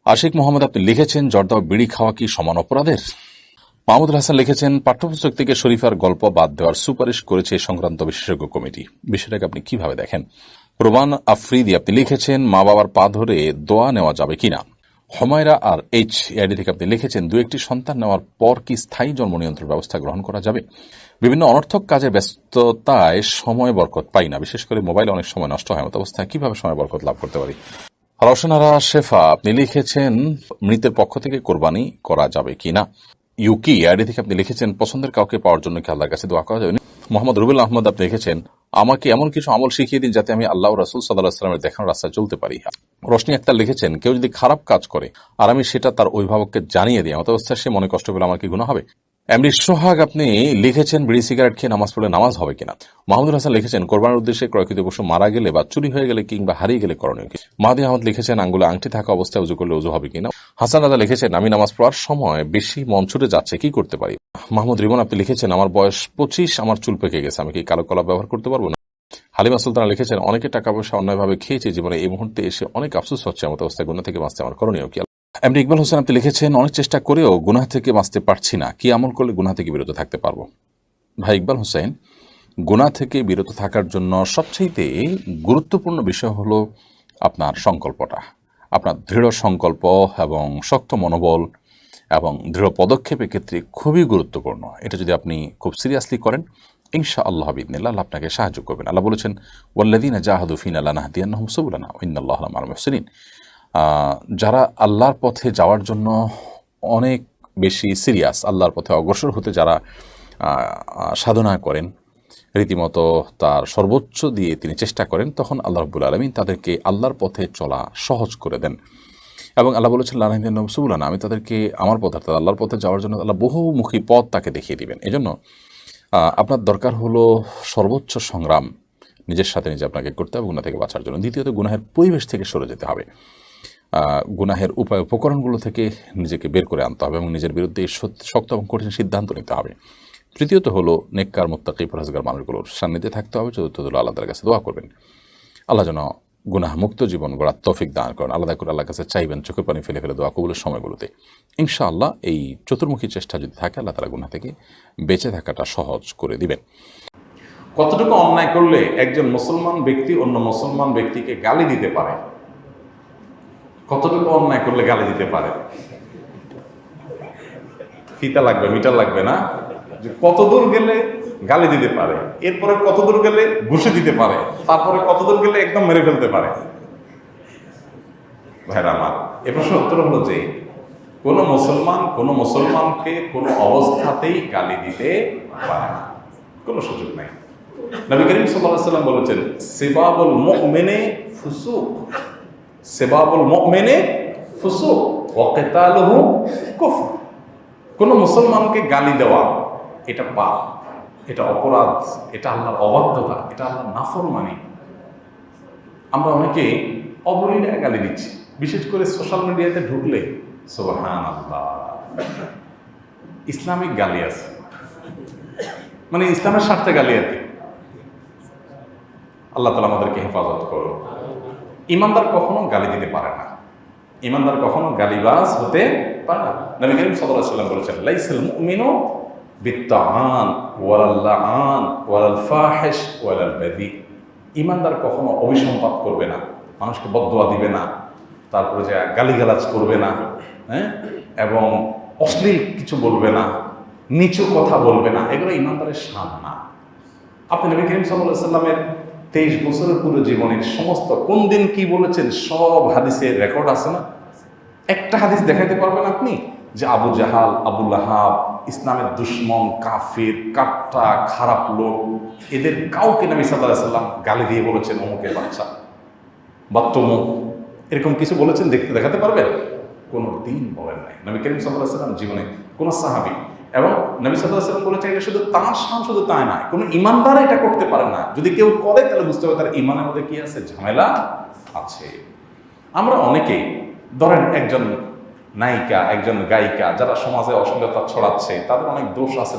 আশিক মোহাম্মদ আপনি লিখেছেন, জর্দা ও বিড়ি খাওয়া কি সমান অপরাধের? মাহমুদুল হাসান লিখেছেন, পাঠ্যপুস্তক থেকে শরীফার গল্প বাদ দেওয়ার সুপারিশ করেছে এই সংক্রান্ত বিশেষজ্ঞ কমিটি। বিষয়টাকে আপনি কিভাবে দেখেন? রোমান আফ্রিদি আপনি লিখেছেন, মা বাবার পা ধরে দোয়া নেওয়া যাবে কিনা? হমায়রা আর এইচ এআইডি থেকে আপনি লিখেছেন, দু একটি সন্তান নেওয়ার পর কি স্থায়ী জন্ম নিয়ন্ত্রণ ব্যবস্থা গ্রহণ করা যাবে? বিভিন্ন অনর্থক কাজে ব্যস্ততায় সময় বরকত পাই না, বিশেষ করে মোবাইলে অনেক সময় নষ্ট হয়, মতো অবস্থায় কিভাবে সময় বরকত লাভ করতে পারি? রওশনারা শেফা আপনি লিখেছেন, মৃতের পক্ষ থেকে কোরবানি করা যাবে কিনা? ইউকি আইডি থেকে আপনি লিখেছেন, পছন্দের কাউকে পাওয়ার জন্য কি আল্লাহর কাছে দোয়া করা যাবে? মোহাম্মদ রুবেল আহমদ আপনি লিখেছেন, আমাকে এমন কিছু আমল শিখিয়ে দিন যাতে আমি আল্লাহ রাসূল সাল্লাল্লাহু আলাইহি ওয়াসাল্লামের দেখানো রাস্তায় চলতে পারি। রোশনি আক্তার লিখেছেন, কেউ যদি খারাপ কাজ করে আর আমি সেটা তার অভিভাবককে জানিয়ে দিই, এমত অবস্থায় সে মনে কষ্ট পেলে আমার কি গুনাহ হবে? এমডি সোহাগ আপনি লিখেছেন, বিড়ি সিগারেট খেয়ে নামাজ পড়লে নামাজ হবে কিনা? মাহমুদুল হাসান লিখেছেন, কোরবানির উদ্দেশ্যে ক্রয়কৃত পশু মারা গেলে বা চুরি হয়ে গেলে কিংবা হারিয়ে গেলে করণীয় কি? মাহাদি আহমদ লিখেছেন, আঙ্গুলে আংটি থাকা অবস্থায় উজু করলে উজু হবে কিনা? হাসান রাজা লিখেছেন, আমি নামাজ পড়ার সময় বেশি মন ছুটে যাচ্ছে, কি করতে পারি? মাহমুদ রিমন আপনি লিখেছেন, আমার বয়স 25, আমার চুল পেকে গেছে, আমি কি কালো কলা ব্যবহার করতে পারবো না? হালিমা সুলতানা লিখেছেন, অনেকে টাকা পয়সা অন্যায়ভাবে খেয়েছে, জীবনে এই মুহূর্তে এসে অনেক আফসোস হচ্ছে, এমত অবস্থায় গুনাহ থেকে বাঁচতে আমার করণীয় কি? এমডি ইকবাল হোসেন আপনি লিখেছেন, অনেক চেষ্টা করেও গুনাহ থেকে বাঁচতে পারছি না, কি আমল করলে গুনাহ থেকে বিরত থাকতে পারবো? ভাই ইকবাল হোসেন, গুনাহ থেকে বিরত থাকার জন্য সবচেয়ে গুরুত্বপূর্ণ বিষয় হলো আপনার সংকল্পটা, আপনার দৃঢ় সংকল্প এবং শক্ত মনোবল এবং দৃঢ় পদক্ষেপের ক্ষেত্রে খুবই গুরুত্বপূর্ণ। এটা যদি আপনি খুব সিরিয়াসলি করেন, ইনশাআল্লাহ বিইذনিল্লাহ আল্লাহ আপনাকে সাহায্য করবেন। আল্লাহ বলেছেন, ওয়াল্লাযীনা জাহাদু ফীনা লানাহদিয়ান্নাহুম সুবুলানা ওয়া ইন্নাল্লাহা লামাল মুহসিনিন। যারা আল্লাহর পথে যাওয়ার জন্য অনেক বেশি সিরিয়াস, আল্লাহর পথে অগ্রসর হতে যারা সাধনা করেন, রীতিমতো তার সর্বোচ্চ দিয়ে তিনি চেষ্টা করেন, তখন আল্লাহ রাব্বুল আলামিন তাদেরকে আল্লাহর পথে চলা সহজ করে দেন। এবং আল্লাহ বলেছেন, লানাহদিয়ান্নাহুম সুবুলানা, আমি তাদেরকে আমার পথ অর্থাৎ আল্লাহর পথে যাওয়ার জন্য আল্লাহ বহুমুখী পথ তাকে দেখিয়ে দিবেন। এজন্য আপনার দরকার হলো সর্বোচ্চ সংগ্রাম নিজের সাথে নিজে আপনাকে করতে হবে গুনাহ থেকে বাঁচার জন্য। দ্বিতীয়ত, গুনাহের পরিবেশ থেকে সরে যেতে হবে, গুনাহের উপায় উপকরণগুলো থেকে নিজেকে বের করে আনতে হবে এবং নিজের বিরুদ্ধে শক্ত এবং কঠিন সিদ্ধান্ত নিতে হবে। তৃতীয়ত হলো নেককার মুত্তাকি পরহেজগার মানুষগুলোর সান্নিধ্যে থাকতে হবে। চতুর্থ হলো আল্লাহ তাআলার কাছে দোয়া করবেন, আল্লাহ যেন গুনাহ মুক্ত জীবন গড়ার তৌফিক দান করেন। আলাদা করে আল্লাহর কাছে চাইবেন, চোখের পানি ফেলে ফেলে দোয়া কবুলের সময়গুলোতে। ইনশাআল্লাহ এই চতুর্মুখী চেষ্টা যদি থাকে, আল্লাহ তাআলা গুনাহ থেকে বেঁচে থাকাটা সহজ করে দিবেন। কতটুকু অন্যায় করলে একজন মুসলমান ব্যক্তি অন্য মুসলমান ব্যক্তিকে গালি দিতে পারে? কতটুকু অন্যায় করলে গালি দিতে পারে? ফিতা লাগবে, মিটার লাগবে না, যে কতদূর গেলে গালি দিতে পারে, এরপরে কতদূর গেলে ঘুষে দিতে পারে, তারপরে কতদূর গেলে একদম মেরে ফেলতে পারে। ভাইরা আমার, এ প্রশ্ন উত্তর হলো যে কোন মুসলমানকে কোনো অবস্থাতেই গালি দিতে পারে না, কোনো সুযোগ নাই। নবী করিম সাল্লাল্লাহু আলাইহি ওয়াসাল্লাম বলেছেন, সিবাবুল মুমিনে ফুসুক, সিবাবুল মুমিনে ফুসুক ওয়া কিতালুহু কুফর। কোন মুসলমানকে গালি দেওয়া এটা পাপ, এটা অপরাধ, এটা আল্লাহর অবাধ্যতা, এটা আল্লাহর নাফরমানি। আমরা অনেকে অবলীলায় গালি দিচ্ছি, বিশেষ করে সোশ্যাল মিডিয়াতে ঢুকলে সুবহানাল্লাহ, ইসলামিক গালি আছে, মানে ইসলামের স্বার্থে গালি আর কি। আল্লাহ তাআলা আমাদেরকে হেফাজত করো। ইমানদার কখনো গালি দিতে পারে না, ইমানদার কখনো গালিবাজ হতে পারে না। নবী করিম সাল্লাল্লাহু আলাইহি ওয়াসাল্লাম বলেছেন, লাইসাল মুমিনু বিত্তাআন ওয়ালাল লাআন ওয়ালাল ফাহিশ ওয়ালাল বাযী। ইমানদার কখনো অভিসম্পাত করবে না, মানুষকে বদদোয়া দিবে না, তারপরে যে গালিগালাজ করবে না, এবং অশ্লীল কিছু বলবে না, নিচু কথা বলবে না, এগুলো ইমানদারের শান না। আপনি নবী করিম সাল্লাল্লাহু আলাইহি ওয়াসাল্লামের 23 বছরের পুরো জীবনের সমস্ত কোন দিন কি বলেছেন সব হাদিসের রেকর্ড আছে না? একটা হাদিস দেখাইতে পারবেন আপনি যে আবু জাহাল, আবু লাহাব, ইসলামের দুশমন, কাফির, কাট্টা, খারাপ লোক, এদের কাউকে নবী সাল্লাল্লাহু আলাইহি ওয়াসাল্লাম গালি দিয়ে বলেছেন অমুকের বাচ্চা, বাত্তমুখ, এরকম কিছু বলেছেন দেখাতে পারবেন? কোনো দিন বলেন নাই। নবী করিম সাল্লাল্লাহু আলাইহি ওয়াসাল্লাম জীবনে কোন সাহাবী, এবং নবী সাল্লাল্লাহু আলাইহি ওয়াসাল্লাম বলেছেন এটা শুধু তার শান, শুধু তাই নয়, কোনো ইমানদার এটা করতে পারে না। যদি কেউ করে তাহলে বুঝতে হবে তার ইমানের মধ্যে কি আছে, ঝামেলা আছে। আমরা অনেকেই ধরেন একজন নায়িকা, একজন গায়িকা যারা সমাজে অশ্লীলতা ছড়াচ্ছে, তাদের অনেক দোষ আছে।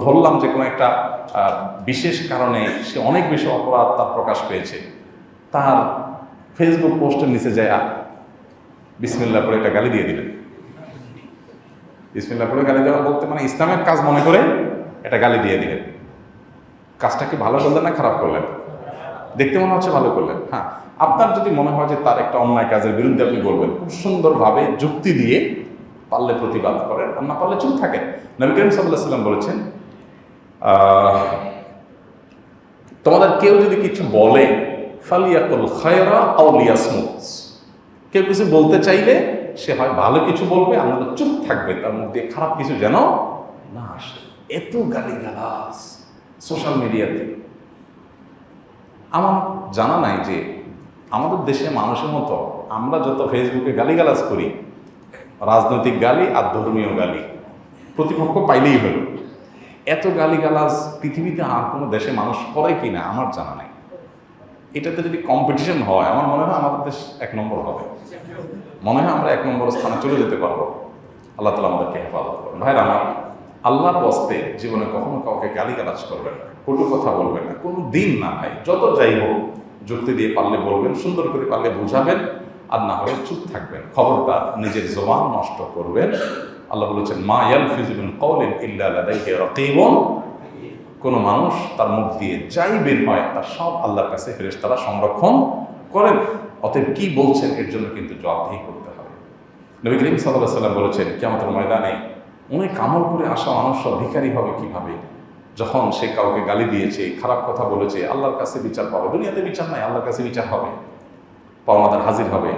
ধরলাম যে কোনো একটা বিশেষ কারণে সে অনেক বেশি অপরাধ তার প্রকাশ পেয়েছে, তার ফেসবুক পোস্টের নিচে যায় বিসমিল্লাহ পড়ে একটা গালি দিয়ে দিলেন। বিসমিল্লাহ পড়ে গালি দেওয়া বলতে মানে ইসলামের কাজ মনে করে একটা গালি দিয়ে দিলেন। কাজটা কি ভালো করলেন না খারাপ করলেন? দেখতে মনে হচ্ছে ভালো করলেন। হ্যাঁ, আপনার যদি মনে হয় যে তার একটা অন্যায় কাজের বিরুদ্ধে আপনি বলবেন, খুব সুন্দরভাবে যুক্তি দিয়ে পারলে প্রতিবাদ করেন, আর না পারলে চুপ থাকেন। নবী করিম সাল্লাল্লাহু আলাইহি ওয়াসাল্লাম বলেছেন, তোমাদের কেউ যদি কিছু বলে ফালিয়াকুল খায়রা আও লিয়াসমুত, কেউ কিছু বলতে চাইলে সে হয় ভালো কিছু বলবে, আমরা চুপ থাকবে, তার মধ্যে খারাপ কিছু যেন না আসে। এত গালিগালাজ সোশ্যাল মিডিয়াতে। আমার জানা নাই যে আমাদের দেশে মানুষের মতো আমরা যত ফেসবুকে গালিগালাজ করি, রাজনৈতিক গালি আর ধর্মীয় গালি প্রতিপক্ষ পাইলেই হলো, এত গালিগালাজ পৃথিবীতে আর কোনো দেশে মানুষ করে কি না আমার জানা নাই। এটাতে যদি কম্পিটিশন হয় আমার মনে হয় আমাদের দেশ 1 নম্বর হবে, মনে হয় আমরা 1 নম্বর স্থানে চলে যেতে পারবো। আল্লাহ তাআলা আমাদেরকে হেফাজত করবেন। ভাইরা আমার, আল্লাহর ওয়াস্তে জীবনে কখনো কাউকে গালিগালাজ করবেন না, কটু কথা বলবেন না, কোনো দিন না ভাই, যত যাই হোক যুক্তি দিয়ে পারলে বলবেন, সুন্দর করে পারলে বুঝাবেন, আর না হলে চুপ থাকবেন। খবরদার নিজের জবান নষ্ট করবেন। আল্লাহ বলেছেন, মা ইয়ালফিযু মিন কাওলিন ইল্লা লাদাইহি রাকীবুন, কোনো মানুষ তার মুখ দিয়ে যাই বের হয় তার সব আল্লাহর কাছে ফেরেশতারা সংরক্ষণ করেন। অতএব কি বলছেন এর জন্য কিন্তু জবাবদিহি করতে হবে। নবী করিম সাল্লাল্লাহু আলাইহি ওয়াসাল্লাম বলেছেন, কিয়ামতের ময়দানে অনেক আমল করে আসা মানুষ ভিখারি হবে কিভাবে, যখন সে কাউকে গালি দিয়েছে, খারাপ কথা বলেছে, আল্লাহর কাছে বিচার পাবে। দুনিয়াতে বিচার নাই, আল্লাহর কাছে বিচার হবে। পাওনাদার হাজির হবে,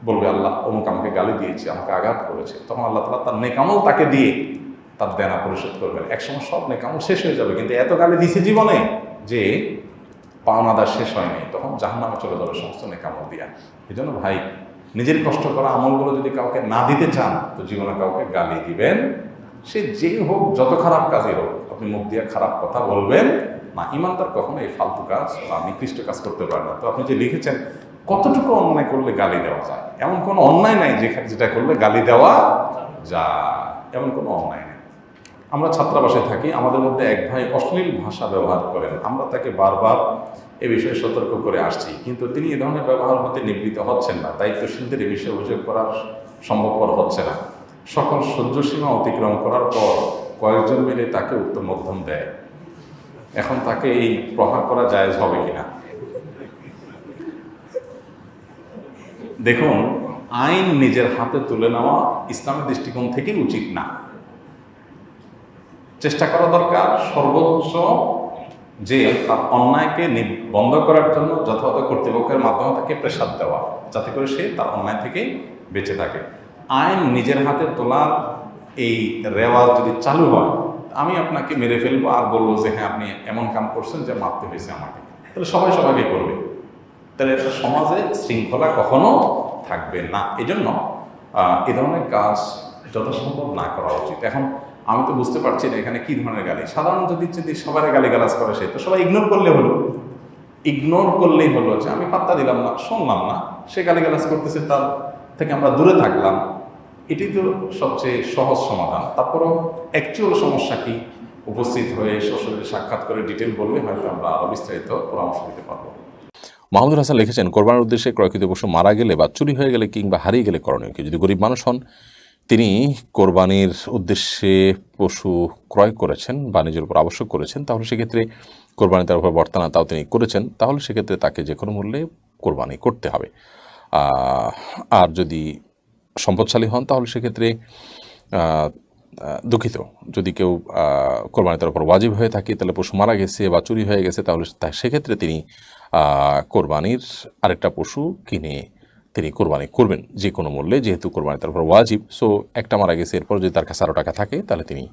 বলবে আল্লাহ অমুক আমাকে গালি দিয়েছে, আমাকে আঘাত করেছে। তখন আল্লাহ তাআলা তার নেক আমল তাকে দিয়ে তার দেনা পরিশোধ করবেন। একসময় সব নেক আমল শেষ হয়ে যাবে, কিন্তু এত গালি দিয়েছে জীবনে যে পাওনাদার শেষ হয়নি, তখন জাহান্নামে চলে যাবে সমস্ত নেক আমল দিয়া। এই জন্য ভাই, নিজের কষ্ট করা আমলগুলো যদি কাউকে না দিতে চান তো জীবনে কাউকে গালি দিবেন, সে যেই হোক, যত খারাপ কাজই হোক, আপনি মুখ দিয়ে খারাপ কথা বলবেন না। ইমানদার কখনো এই ফালতু কাজ বা নিকৃষ্ট কাজ করতে পারে না। তো আপনি যে লিখেছেন কতটুকু অন্যায় করলে গালি দেওয়া যায়, এমন কোনো অন্যায় নাই যেটা করলে গালি দেওয়া যায়, এমন কোনো অন্যায় নেই। আমরা ছাত্রাবাসে থাকি, আমাদের মধ্যে এক ভাই অশ্লীল ভাষা ব্যবহার করেন, আমরা তাকে বারবার এ বিষয়ে সতর্ক করে আসছি, কিন্তু তিনি এ ধরনের ব্যবহার হতে নিবৃত্ত হচ্ছেন না। দায়িত্বশীলদের এ বিষয়ে অভিযোগ করার সম্ভবপর হচ্ছে না। সকল সহ্যসীমা অতিক্রম করার পর কয়েকজন মিলে তাকে উত্তম মধ্যম দেয়। এখন তাকে এই প্রহার করা জায়েজ হবে কিনা? দেখুন, আইন নিজের হাতে তুলে নেওয়া ইসলামের দৃষ্টিকোণ থেকেই উচিত না। চেষ্টা করা দরকার সর্বোচ্চ যে তার অন্যায়কে বন্ধ করার জন্য যথাযথ কর্তৃপক্ষের মাধ্যমে তাকে প্রেসার দেওয়া, যাতে করে সে তার অন্যায় থেকে বেঁচে থাকে। আইন নিজের হাতে তোলার এই রেওয়াজ যদি চালু হয়, আমি আপনাকে মেরে ফেলবো আর বলবো যে হ্যাঁ আপনি এমন কাম করছেন যে মারতে হয়েছে আমাকে, তাহলে সবাই সবাইকে করবে, তাহলে একটা সমাজে শৃঙ্খলা কখনো থাকবে না। এই জন্য এ ধরনের কাজ যথাসম্ভব না করা উচিত। এখন আমি তো বুঝতে পারছি না এখানে কি ধরনের গালি। সাধারণ যদি সবাই গালিগালাজ করে সে তো সবাই ইগনোর করলেই হলো যে আমি পাত্তা দিলাম না, শুনলাম না, সে গালিগালাজ করতেছে, তার থেকে আমরা দূরে থাকলাম। এটি তো সবচেয়ে সহজ সমাধান। তারপরও অ্যাকচুয়াল সমস্যা কি উপস্থিত হয়ে সশরীরে সাক্ষাৎ করে ডিটেল বললে হয়তো আমরা আরও বিস্তারিত পরামর্শ দিতে পারবো। মাহমুদুল হাসান লিখেছেন, কোরবানির উদ্দেশ্যে ক্রয়কৃত পশু মারা গেলে বা চুরি হয়ে গেলে কিংবা হারিয়ে গেলে করণীয় কি? যদি গরিব মানুষ হন, তিনি কোরবানির উদ্দেশ্যে পশু ক্রয় করেছেন বা নিজের উপর আবশ্যক করেছেন, তাহলে সেক্ষেত্রে কোরবানি তার উপর বর্তানা তাও তিনি করেছেন, তাহলে সেক্ষেত্রে তাকে যে কোনো মূল্যে কোরবানি করতে হবে। আর যদি সম্পদশালী হন তাহলে সেক্ষেত্রে দুঃখিত, যদি কেউ কোরবানি তার উপর ওয়াজিব হয়ে থাকে, তাহলে পশু মারা গেছে বা চুরি হয়ে গেছে, তাহলে সেক্ষেত্রে তিনি কোরবানির আরেকটা পশু কিনে তিনি কোরবানি করবেন যে কোনো মূল্যে, যেহেতু কোরবানি তার উপর ওয়াজিব। সো একটা মারা গেছে, এরপর যদি তার কাছে আরও টাকা থাকে তাহলে তিনি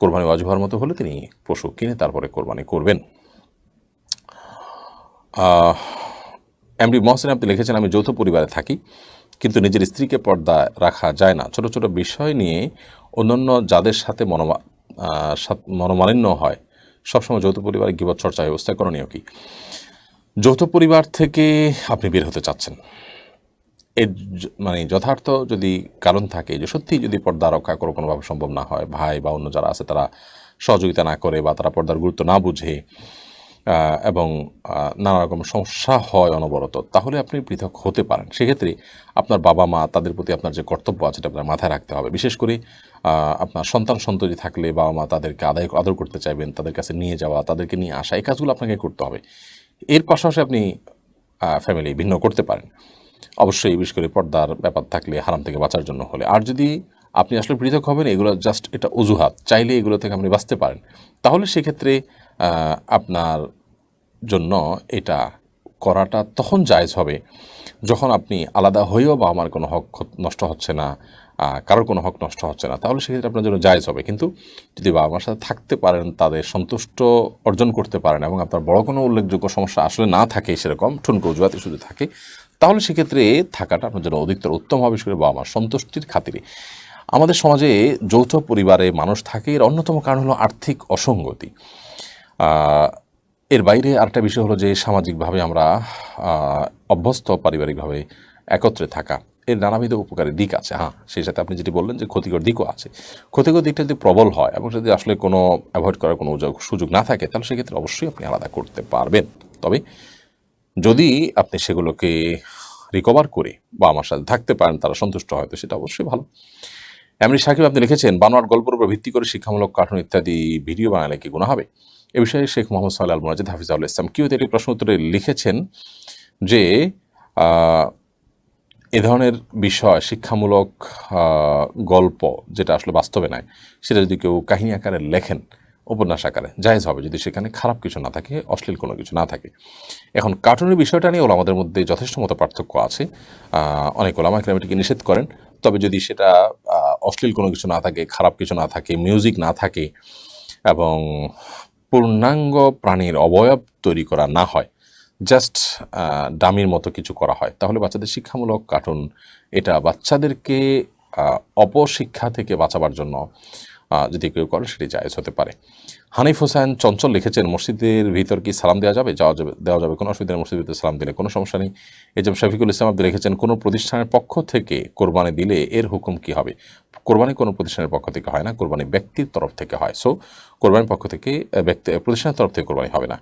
কোরবানি ওয়াজিব হওয়ার মতো হলে তিনি পশু কিনে তারপরে কোরবানি করবেন। এমডি মহসিন আপনি লিখেছেন, আমি যৌথ পরিবারে থাকি কিন্তু নিজের স্ত্রীকে পর্দা রাখা যায় না। ছোট ছোট বিষয় নিয়ে অন্যান্য যাদের সাথে মনোমালিন্য হয়, সবসময় যৌথ পরিবারে গীবত চর্চা ব্যবস্থা করণীয় কি? যৌথ পরিবার থেকে আপনি বের হতে চাচ্ছেন, এর মানে যথার্থ যদি কারণ থাকে যে সত্যি যদি পর্দা রক্ষা কোনোভাবে সম্ভব না হয়, ভাই বা অন্য যারা আছে তারা সহযোগিতা না করে বা তারা পর্দার গুরুত্ব না বুঝে, এবং নানা রকম সমস্যা হয় অনবরত, তাহলে আপনি পৃথক হতে পারেন। সেক্ষেত্রে আপনার বাবা মা, তাদের প্রতি আপনার যে কর্তব্য আছে এটা আপনার মাথায় রাখতে হবে। বিশেষ করে আপনার সন্তান সন্ততি থাকলে বাবা মা তাদেরকে আদর করতে চাইবেন, তাদের কাছে নিয়ে যাওয়া, তাদেরকে নিয়ে আসা, এই কাজগুলো আপনাকে করতে হবে। এর পাশাপাশি আপনি ফ্যামিলি ভিন্ন করতে পারেন, অবশ্যই বিশেষ করে পর্দার ব্যাপার থাকলে, হারাম থেকে বাঁচার জন্য হলে। আর যদি আপনি আসলে পৃথক হবেন, এগুলো জাস্ট এটা অজুহাত, চাইলে এগুলো থেকে আপনি বাঁচতে পারেন, তাহলে সেক্ষেত্রে আপনার জন্য এটা করাটা তখন জায়েজ হবে যখন আপনি আলাদা হয়েও বা আমার কোনো হক নষ্ট হচ্ছে না, কারোর কোনো হক নষ্ট হচ্ছে না, তাহলে সেক্ষেত্রে আপনার জন্য জায়েজ হবে। কিন্তু যদি বাবা মার সাথে থাকতে পারেন, তাদের সন্তুষ্ট অর্জন করতে পারেন এবং আপনার বড় কোনো উল্লেখযোগ্য সমস্যা আসলে না থাকে, সেরকম ঠুনকো অজুহাতে শুধু থাকে, তাহলে সেক্ষেত্রে থাকাটা আপনার জন্য অধিকতর উত্তম হবে, বিশেষ করে বাবা মার সন্তুষ্টির খাতিরে। আমাদের সমাজে যৌথ পরিবারে মানুষ থাকে, এর অন্যতম কারণ হলো আর্থিক অসঙ্গতি। এর বাইরে আরেকটা বিষয় হলো যে সামাজিকভাবে আমরা অভ্যস্ত পারিবারিকভাবে একত্রে থাকা, এর নানাবিধ উপকারী দিক আছে। হ্যাঁ, সেই সাথে আপনি যেটি বললেন যে ক্ষতিকর দিকও আছে। ক্ষতিকর দিকটা যদি প্রবল হয় এবং যদি আসলে কোনো অ্যাভয়েড করার কোনো সুযোগ না থাকে, তাহলে সেক্ষেত্রে অবশ্যই আপনি আলাদা করতে পারবেন। তবে যদি আপনি সেগুলোকে রিকভার করে বা আমার সাথে থাকতে পারেন, তারা সন্তুষ্ট হয়, তো সেটা অবশ্যই ভালো। এমনি সাকিব আপনি লিখেছেন, বানোয়াট গল্পের উপর ভিত্তি করে শিক্ষামূলক কার্টুন ইত্যাদি ভিডিও বানালে কি গুনাহ হবে? এ বিষয়ে শেখ মোহাম্মদ সাল্লাহ আল মুনাজিদ হাফিজাউল ইসলাম কিউতে একটি প্রশ্ন উত্তরে লিখেছেন যে এ ধরনের বিষয়, শিক্ষামূলক গল্প যেটা আসলে বাস্তবে নাই, সেটা যদি কেউ কাহিনী আকারে লেখেন, উপন্যাস আকারে, জায়েজ হবে যদি সেখানে খারাপ কিছু না থাকে, অশ্লীল কোনো কিছু না থাকে। এখন কার্টুনের বিষয়টা নিয়ে ওলামাদের মধ্যে যথেষ্ট মতো পার্থক্য আছে। অনেক ওলামা কেরাম এটাকে নিষেধ করেন, তবে যদি সেটা অশ্লীল কোনো কিছু না থাকে, খারাপ কিছু না থাকে, মিউজিক না থাকে এবং পূর্ণাঙ্গ প্রাণীর অবয়ব তৈরি করা না হয়, জাস্ট ডামির মতো কিছু করা হয়, তাহলে বাচ্চাদের শিক্ষামূলক কার্টুন এটা বাচ্চাদেরকে অপশিক্ষা থেকে বাঁচাবার জন্য যদি কেউ করে, সেটি জায়েজ হতে পারে। হানিফ হোসেন চঞ্চল লিখেছেন, মসজিদের ভিতর কি সালাম দেওয়া যাবে? দেওয়া যাবে, কোনো অসুবিধা নেই, মসজিদের ভিতরে সালাম দিলে কোনো সমস্যা নেই। এজব শফিকুল ইসলাম আপনি লিখেছেন, কোনো প্রতিষ্ঠানের পক্ষ থেকে কোরবানি দিলে এর হুকুম কি হবে? কোরবানি কোনো প্রতিষ্ঠানের পক্ষ থেকে হয় না, কোরবানি ব্যক্তির তরফ থেকে হয়। সো কোরবানির পক্ষ থেকে প্রতিষ্ঠানের তরফ থেকে কোরবানি হবে না।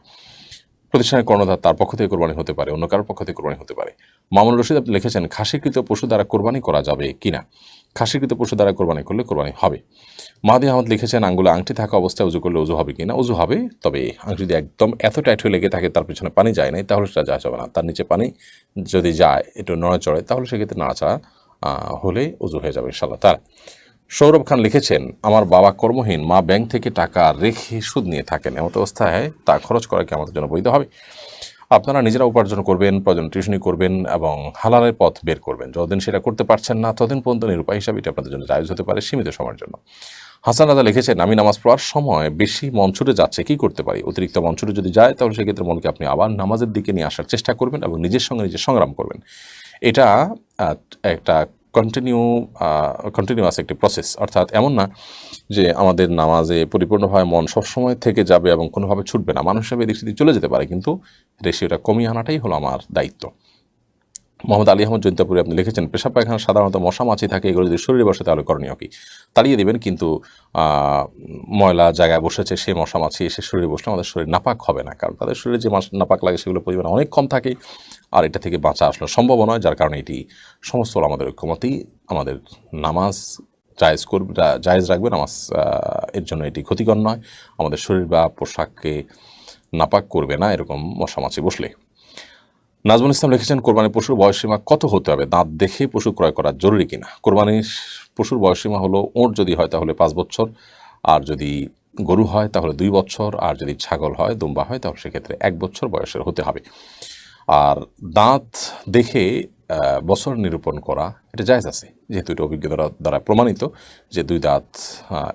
প্রতিষ্ঠানের কর্ণধার তার পক্ষ থেকে কোরবানি হতে পারে, অন্য কারোর পক্ষ থেকে কোরবানি হতে পারে। মামুনুর রশিদ আপনি লিখেছেন, খাসিকৃত পশু দ্বারা কোরবানি করা যাবে কিনা? খাসিকৃত পশু দ্বারা কোরবানি করলে কোরবানি হবে। মাহাদি আহমদ লিখেছেন, আঙ্গুলে আংটি থাকা অবস্থায় উজু করলে উজু হবে কিনা? উজু হবে, তবে আংটি যদি একদম এত টাইট হয়ে লেগে থাকে, তার পিছনে পানি যায় নাই, তাহলে সেটা যাওয়া যাবে না। তার নিচে পানি যদি যায়, একটু নড়াচড়ে, তাহলে সেক্ষেত্রে নাড়াচাড়া হলে উজু হয়ে যাবে ইনশাআল্লাহ। তার সৌরভ খান লিখেছেন, আমার বাবা কর্মহীন, মা ব্যাংক থেকে টাকা রেখে সুদ নিয়ে থাকেন, এমত অবস্থায় তা খরচ করা কি আমাদের জন্য বৈধ হবে? আপনারা নিজেরা উপার্জন করবেন, প্রয়োজন টিউশনি করবেন এবং হালালের পথ বের করবেন। যতদিন সেটা করতে পারছেন না, ততদিন পর্যন্ত নিরুপায় হিসাবে এটা আপনাদের জন্য জায়েজ হতে পারে সীমিত সময়ের জন্য। হাসান রাজা লিখেছেন, আমি নামাজ পড়ার সময় বেশি মন ছুটে যাচ্ছে, কি করতে পারি? অতিরিক্ত মন ছুটে যদি যায়, তাহলে সেক্ষেত্রে মনকে আপনি আবার নামাজের দিকে নিয়ে আসার চেষ্টা করবেন এবং নিজের সঙ্গে নিজে সংগ্রাম করবেন। এটা একটা কন্টিনিউয়াস একটি প্রসেস, অর্থাৎ এমন না যে আমাদের নামাজে পরিপূর্ণভাবে মন সবসময় থেকে যাবে এবং কোনোভাবে ছুটবে না। মানুষ হিসাবে এদিক সেদিক চলে যেতে পারে, কিন্তু রেশিওটা কমিয়ে আনাটাই হলো আমার দায়িত্ব। মোহাম্মদ আলী আহমদ জৈন্তাপুরে আপনি লিখেছেন, পেশাব পায়খানা সাধারণত মশা মাছি থাকে, এগুলো যদি শরীরে বসে তাহলে করণীয় কি? তাড়িয়ে দেবেন, কিন্তু ময়লা জায়গায় বসেছে সে মশা মাছি এসে শরীরে বসলে আমাদের শরীর নাপাক হবে না, কারণ তাদের শরীরে যে নাপাক লাগে সেগুলো পরিমাণ অনেক কম থাকে, আর এটা থেকে বাঁচা আসলে সম্ভব নয়। যার কারণে এটি সমস্ত আমাদের ঐক্যমতেই আমাদের নামাজ জায়েজ রাখবে। নামাজ এর জন্য এটি ক্ষতিকর নয়, আমাদের শরীর বা পোশাককে নাপাক করবে না এরকম মশা মাছি বসলে। নাজমুল ইসলাম লিখেছেন, কোরবানির পশুর বয়সসীমা কত হতে হবে? দাঁত দেখে পশু ক্রয় করা জরুরি কিনা? কোরবানির পশুর বয়সসীমা হলো, ওঁট যদি হয় তাহলে 5 বছর, আর যদি গরু হয় তাহলে 2 বছর, আর যদি ছাগল হয়, দুম্বা হয়, তাহলে সেক্ষেত্রে 1 বছর বয়সের হতে হবে। আর দাঁত দেখে বছর নিরূপণ করা এটা জায়েজ আছে, যেহেতু এটা অভিজ্ঞতার দ্বারা প্রমাণিত যে 2 দাঁত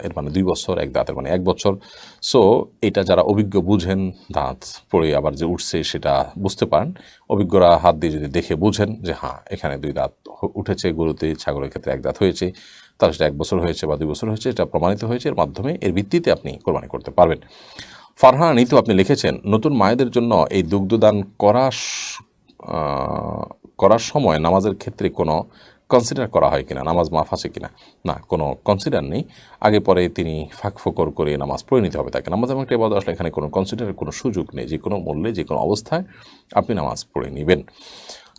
এর মানে 2 বছর, 1 দাঁতের মানে 1 বছর। সো এটা যারা অভিজ্ঞ বুঝেন, দাঁত পড়ে আবার যে উঠছে সেটা বুঝতে পারেন, অভিজ্ঞরা হাত দিয়ে যদি দেখে বুঝেন যে হ্যাঁ এখানে 2 দাঁত উঠেছে, গরুতে, ছাগলের ক্ষেত্রে 1 দাঁত হয়েছে, তাহলে সেটা 1 বছর হয়েছে বা 2 বছর হয়েছে, এটা প্রমাণিত হয়েছে, এর মাধ্যমে এর ভিত্তিতে আপনি কোরবানি করতে পারবেন। ফারহানা নিতু আপনি লিখেছেন, নতুন মায়েদের জন্য এই দুগ্ধদান করার সময় নামাজের ক্ষেত্রে কোনো কনসিডার করা হয় কিনা, নামাজ মাফ আছে কিনা? না, কোনো কনসিডার নেই। আগে পরে তিনি ফাঁক ফোকর করে নামাজ পড়ে নিতে হবে তাকে। নামাজ এমন একটা ইবাদত, আসলে এখানে কোনো কনসিডারের কোনো সুযোগ নেই। যে কোনো মূল্যে, যে কোনো অবস্থায় আপনি নামাজ পড়ে নেবেন।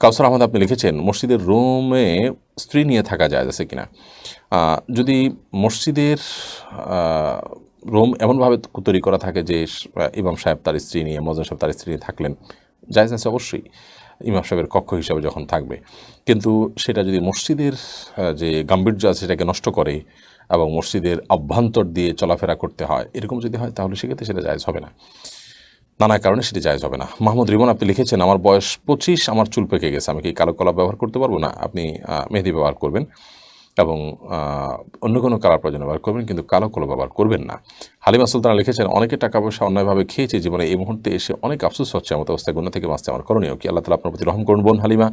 কাউসার আহমদ আপনি লিখেছেন, মসজিদের রুমে স্ত্রী নিয়ে থাকা যায় আছে কিনা? যদি মসজিদের রুম এমনভাবে তৈরি করা থাকে যে ইমাম সাহেব তার স্ত্রী নিয়ে, মজন সাহেব তার স্ত্রী নিয়ে থাকলেন, জায়েজ আছে অবশ্যই, ইমাম সাহেবের কক্ষ হিসাবে যখন থাকবে। কিন্তু সেটা যদি মসজিদের যে গাম্ভীর্য আছে সেটাকে নষ্ট করে এবং মসজিদের অভ্যন্তর দিয়ে চলাফেরা করতে হয়, এরকম যদি হয় তাহলে সেক্ষেত্রে সেটা জায়েজ হবে না, নানা কারণে সেটি জায়েজ হবে না। মাহমুদ রিমন আপনি লিখেছেন, আমার বয়স 25, আমার চুল পেকে গেছে, আমি কি কালো কলা ব্যবহার করতে পারবো? না, আপনি মেহেদি ব্যবহার করবেন এবং অন্য কোনো কালার প্রয়োজন ব্যবহার করবেন, কিন্তু কালো কলা ব্যবহার করবেন না। হালিমা সুলতানা লিখেছেন, অনেকে টাকা পয়সা অন্যায়ভাবে খেয়েছে জীবনে, এই মুহূর্তে এসে অনেক আফসোস হচ্ছে, এমন অবস্থায় গুনাহ থেকে বাঁচতে আমার করণীয় কি? আল্লাহ তাআলা আপনার প্রতি রহম করুন বোন হালিমা।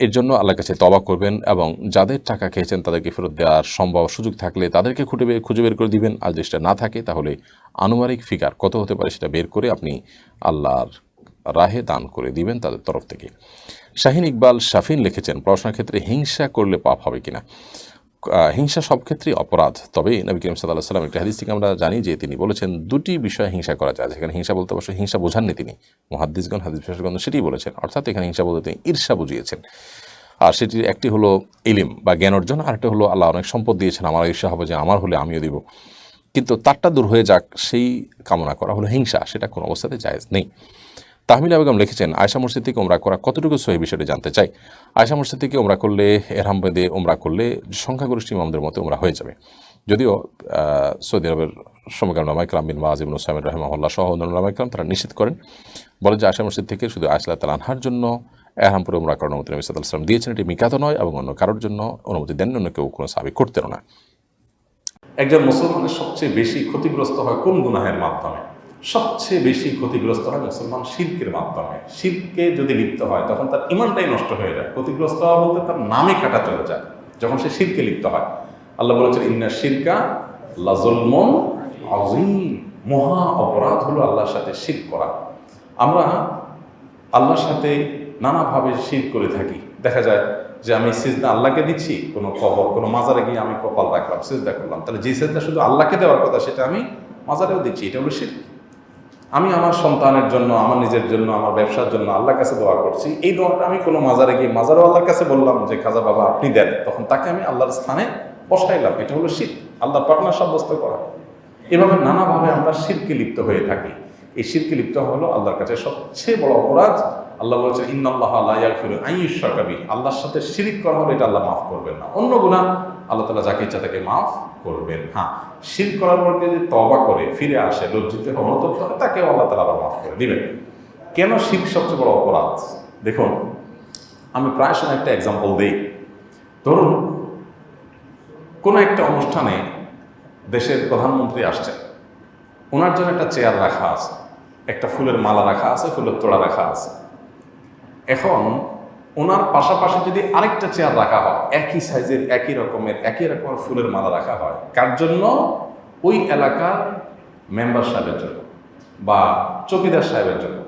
এর জন্য আল্লাহর কাছে তওবা করবেন এবং যাদের টাকা খেয়েছেন তাদেরকে ফেরত দেওয়ার সম্ভব সুযোগ থাকলে তাদেরকে খুঁজে বের করে দিবেন। আর যদি সেটা না থাকে তাহলে আনুমানিক ফিগার কত হতে পারে সেটা বের করে আপনি আল্লাহর রাহে দান করে দিবেন তাদের তরফ থেকে। শাহিন ইকবাল শাফিন লিখেছেন, পড়াশোনার ক্ষেত্রে হিংসা করলে পাপ হবে কিনা? হিংসা সব ক্ষেত্রেই অপরাধ, তবে নবী করিম সাল্লাল্লাহু আলাইহি ওয়াসাল্লাম একটা হাদিস থেকে আমরা জানি যে তিনি বলেছেন দুটি বিষয়ে হিংসা করা যায়। এখানে হিংসা বলতে অবশ্য হিংসা বোঝাননি তিনি, মুহাদ্দিসগণ, হাদিস বিশেষজ্ঞগণ সেটাই বলেছেন, অর্থাৎ এখানে হিংসা বলতে তিনি ঈর্ষা বুঝিয়েছেন। আর সেটির একটি হলো ইলম বা জ্ঞান অর্জন, আরেকটা হলো আল্লাহ অনেক সম্পদ দিয়েছেন, আমার ঈর্ষা হবে যে আমার হলে আমিও দিব, কিন্তু তারটা দূর হয়ে যাক সেই কামনা করা হলো হিংসা, সেটা কোনো অবস্থাতে জায়েজ নেই। তাহমিলা বেগম লিখেছেন, আয়েশা মসজিদ থেকে ওমরা করা কতটুকু সহিহ বিষয়টি জানতে চাই। আয়েশা মসজিদ থেকে ওমরা করলে, এহরাম বেঁধে ওমরা করলে সংখ্যাগরিষ্ঠ ইমামদের মতো ওমরা হয়ে যাবে। যদিও সৌদি আরবের সমকালীন উলামা ইকরাম বিন বাজ ইবনে উসাইমিন রাহিমাহুল্লাহ সহ অন্যান্য উলামা ইকরাম তারা নিষেধ করেন, বলেন যে আয়েশা মসজিদ থেকে শুধু আয়েশা রাদিয়াল্লাহু তাআলা আনহার জন্য এহরাম পরে ওমরা করার অনুমতি নবী সাল্লাল্লাহু আলাইহি ওয়াসাল্লাম দিয়েছেন, এটি মিকাত নয় এবং অন্য কারোর জন্য অনুমতি দেন অন্য কেউ কোনো সাহাবী করতেন না। একজন মুসলমানের সবচেয়ে বেশি ক্ষতিগ্রস্ত হয় কোন গুনাহের মাধ্যমে? সবচেয়ে বেশি ক্ষতিগ্রস্ত হয় মুসলমান শিরকের মাধ্যমে। শিরকে যদি লিপ্ত হয় তখন তার ইমানটাই নষ্ট হয়ে যায়। ক্ষতিগ্রস্ত হওয়া বলতে তার নামে কাটা চলে যায় যখন সে শিরকে লিপ্ত হয়। আল্লাহ বলেছেন, ইন্না শিরকা লাযুলমুন আযীম, মহা অপরাধ হলো আল্লাহর সাথে শিরক করা। আমরা আল্লাহর সাথে নানাভাবে শিরক করে থাকি। দেখা যায় যে আমি সিজদা আল্লাহকে দিচ্ছি, কোনো কবর, কোনো মাজারে গিয়ে আমি কপাল রাখলাম, সিজদা করলাম, তাহলে যে সিজদা শুধু আল্লাহকে দেওয়ার কথা সেটা আমি মাজারেও দিচ্ছি, এটা হলো শিরক। আমি আমার সন্তানের জন্য, আমার নিজের জন্য, আমার ব্যবসার জন্য আল্লাহর কাছে দোয়া করছি, এই দোয়াটা আমি কোনো মাজারে গিয়ে মাজারও আল্লাহর কাছে বললাম যে খাজা বাবা আপনি দেন, তখন তাকে আমি আল্লাহর স্থানে বসাইলাম, এটা হলো শিরক, আল্লাহর পার্টনার সাব্যস্ত করা। এভাবে নানাভাবে আমরা শিরকে লিপ্ত হয়ে থাকি। এই শিরকে লিপ্ত হলো আল্লাহর কাছে সবচেয়ে বড় অপরাধ। আল্লাহ বলছেন, ইন্নাল্লাহা লা ইয়াগফিরু আন ইউশরাকা বিহি, আল্লাহর সাথে শিরক করা হলে এটা আল্লাহ মাফ করবেন না। অন্য গুনাহ আল্লাহ তাআলা যাকে ইচ্ছা তাকে মাফ করবেন। হ্যাঁ, শিরক করার পর যদি তওবা করে ফিরে আসে, লজ্জিত হয়ে অনুতপ্ত হয়, তাকেও আল্লাহ তাআলা আবার মাফ করে দিবেন। কেন শিরক সবচেয়ে বড় অপরাধ? দেখুন, আমি প্রায় সময় একটা এক্সাম্পল দিই। ধরুন কোনো একটা অনুষ্ঠানে দেশের প্রধানমন্ত্রী আসছেন, ওনার জন্য একটা চেয়ার রাখা আছে, একটা ফুলের মালা রাখা আছে, ফুলের তোড়া রাখা আছে। এখন ওনার পাশাপাশি যদি আরেকটা চেয়ার রাখা হয়, একই সাইজের, একই রকমের ফুলের মালা রাখা হয়, কার জন্য? ওই এলাকার মেম্বার সাহেবের জন্য বা চৌকিদার সাহেবের জন্য।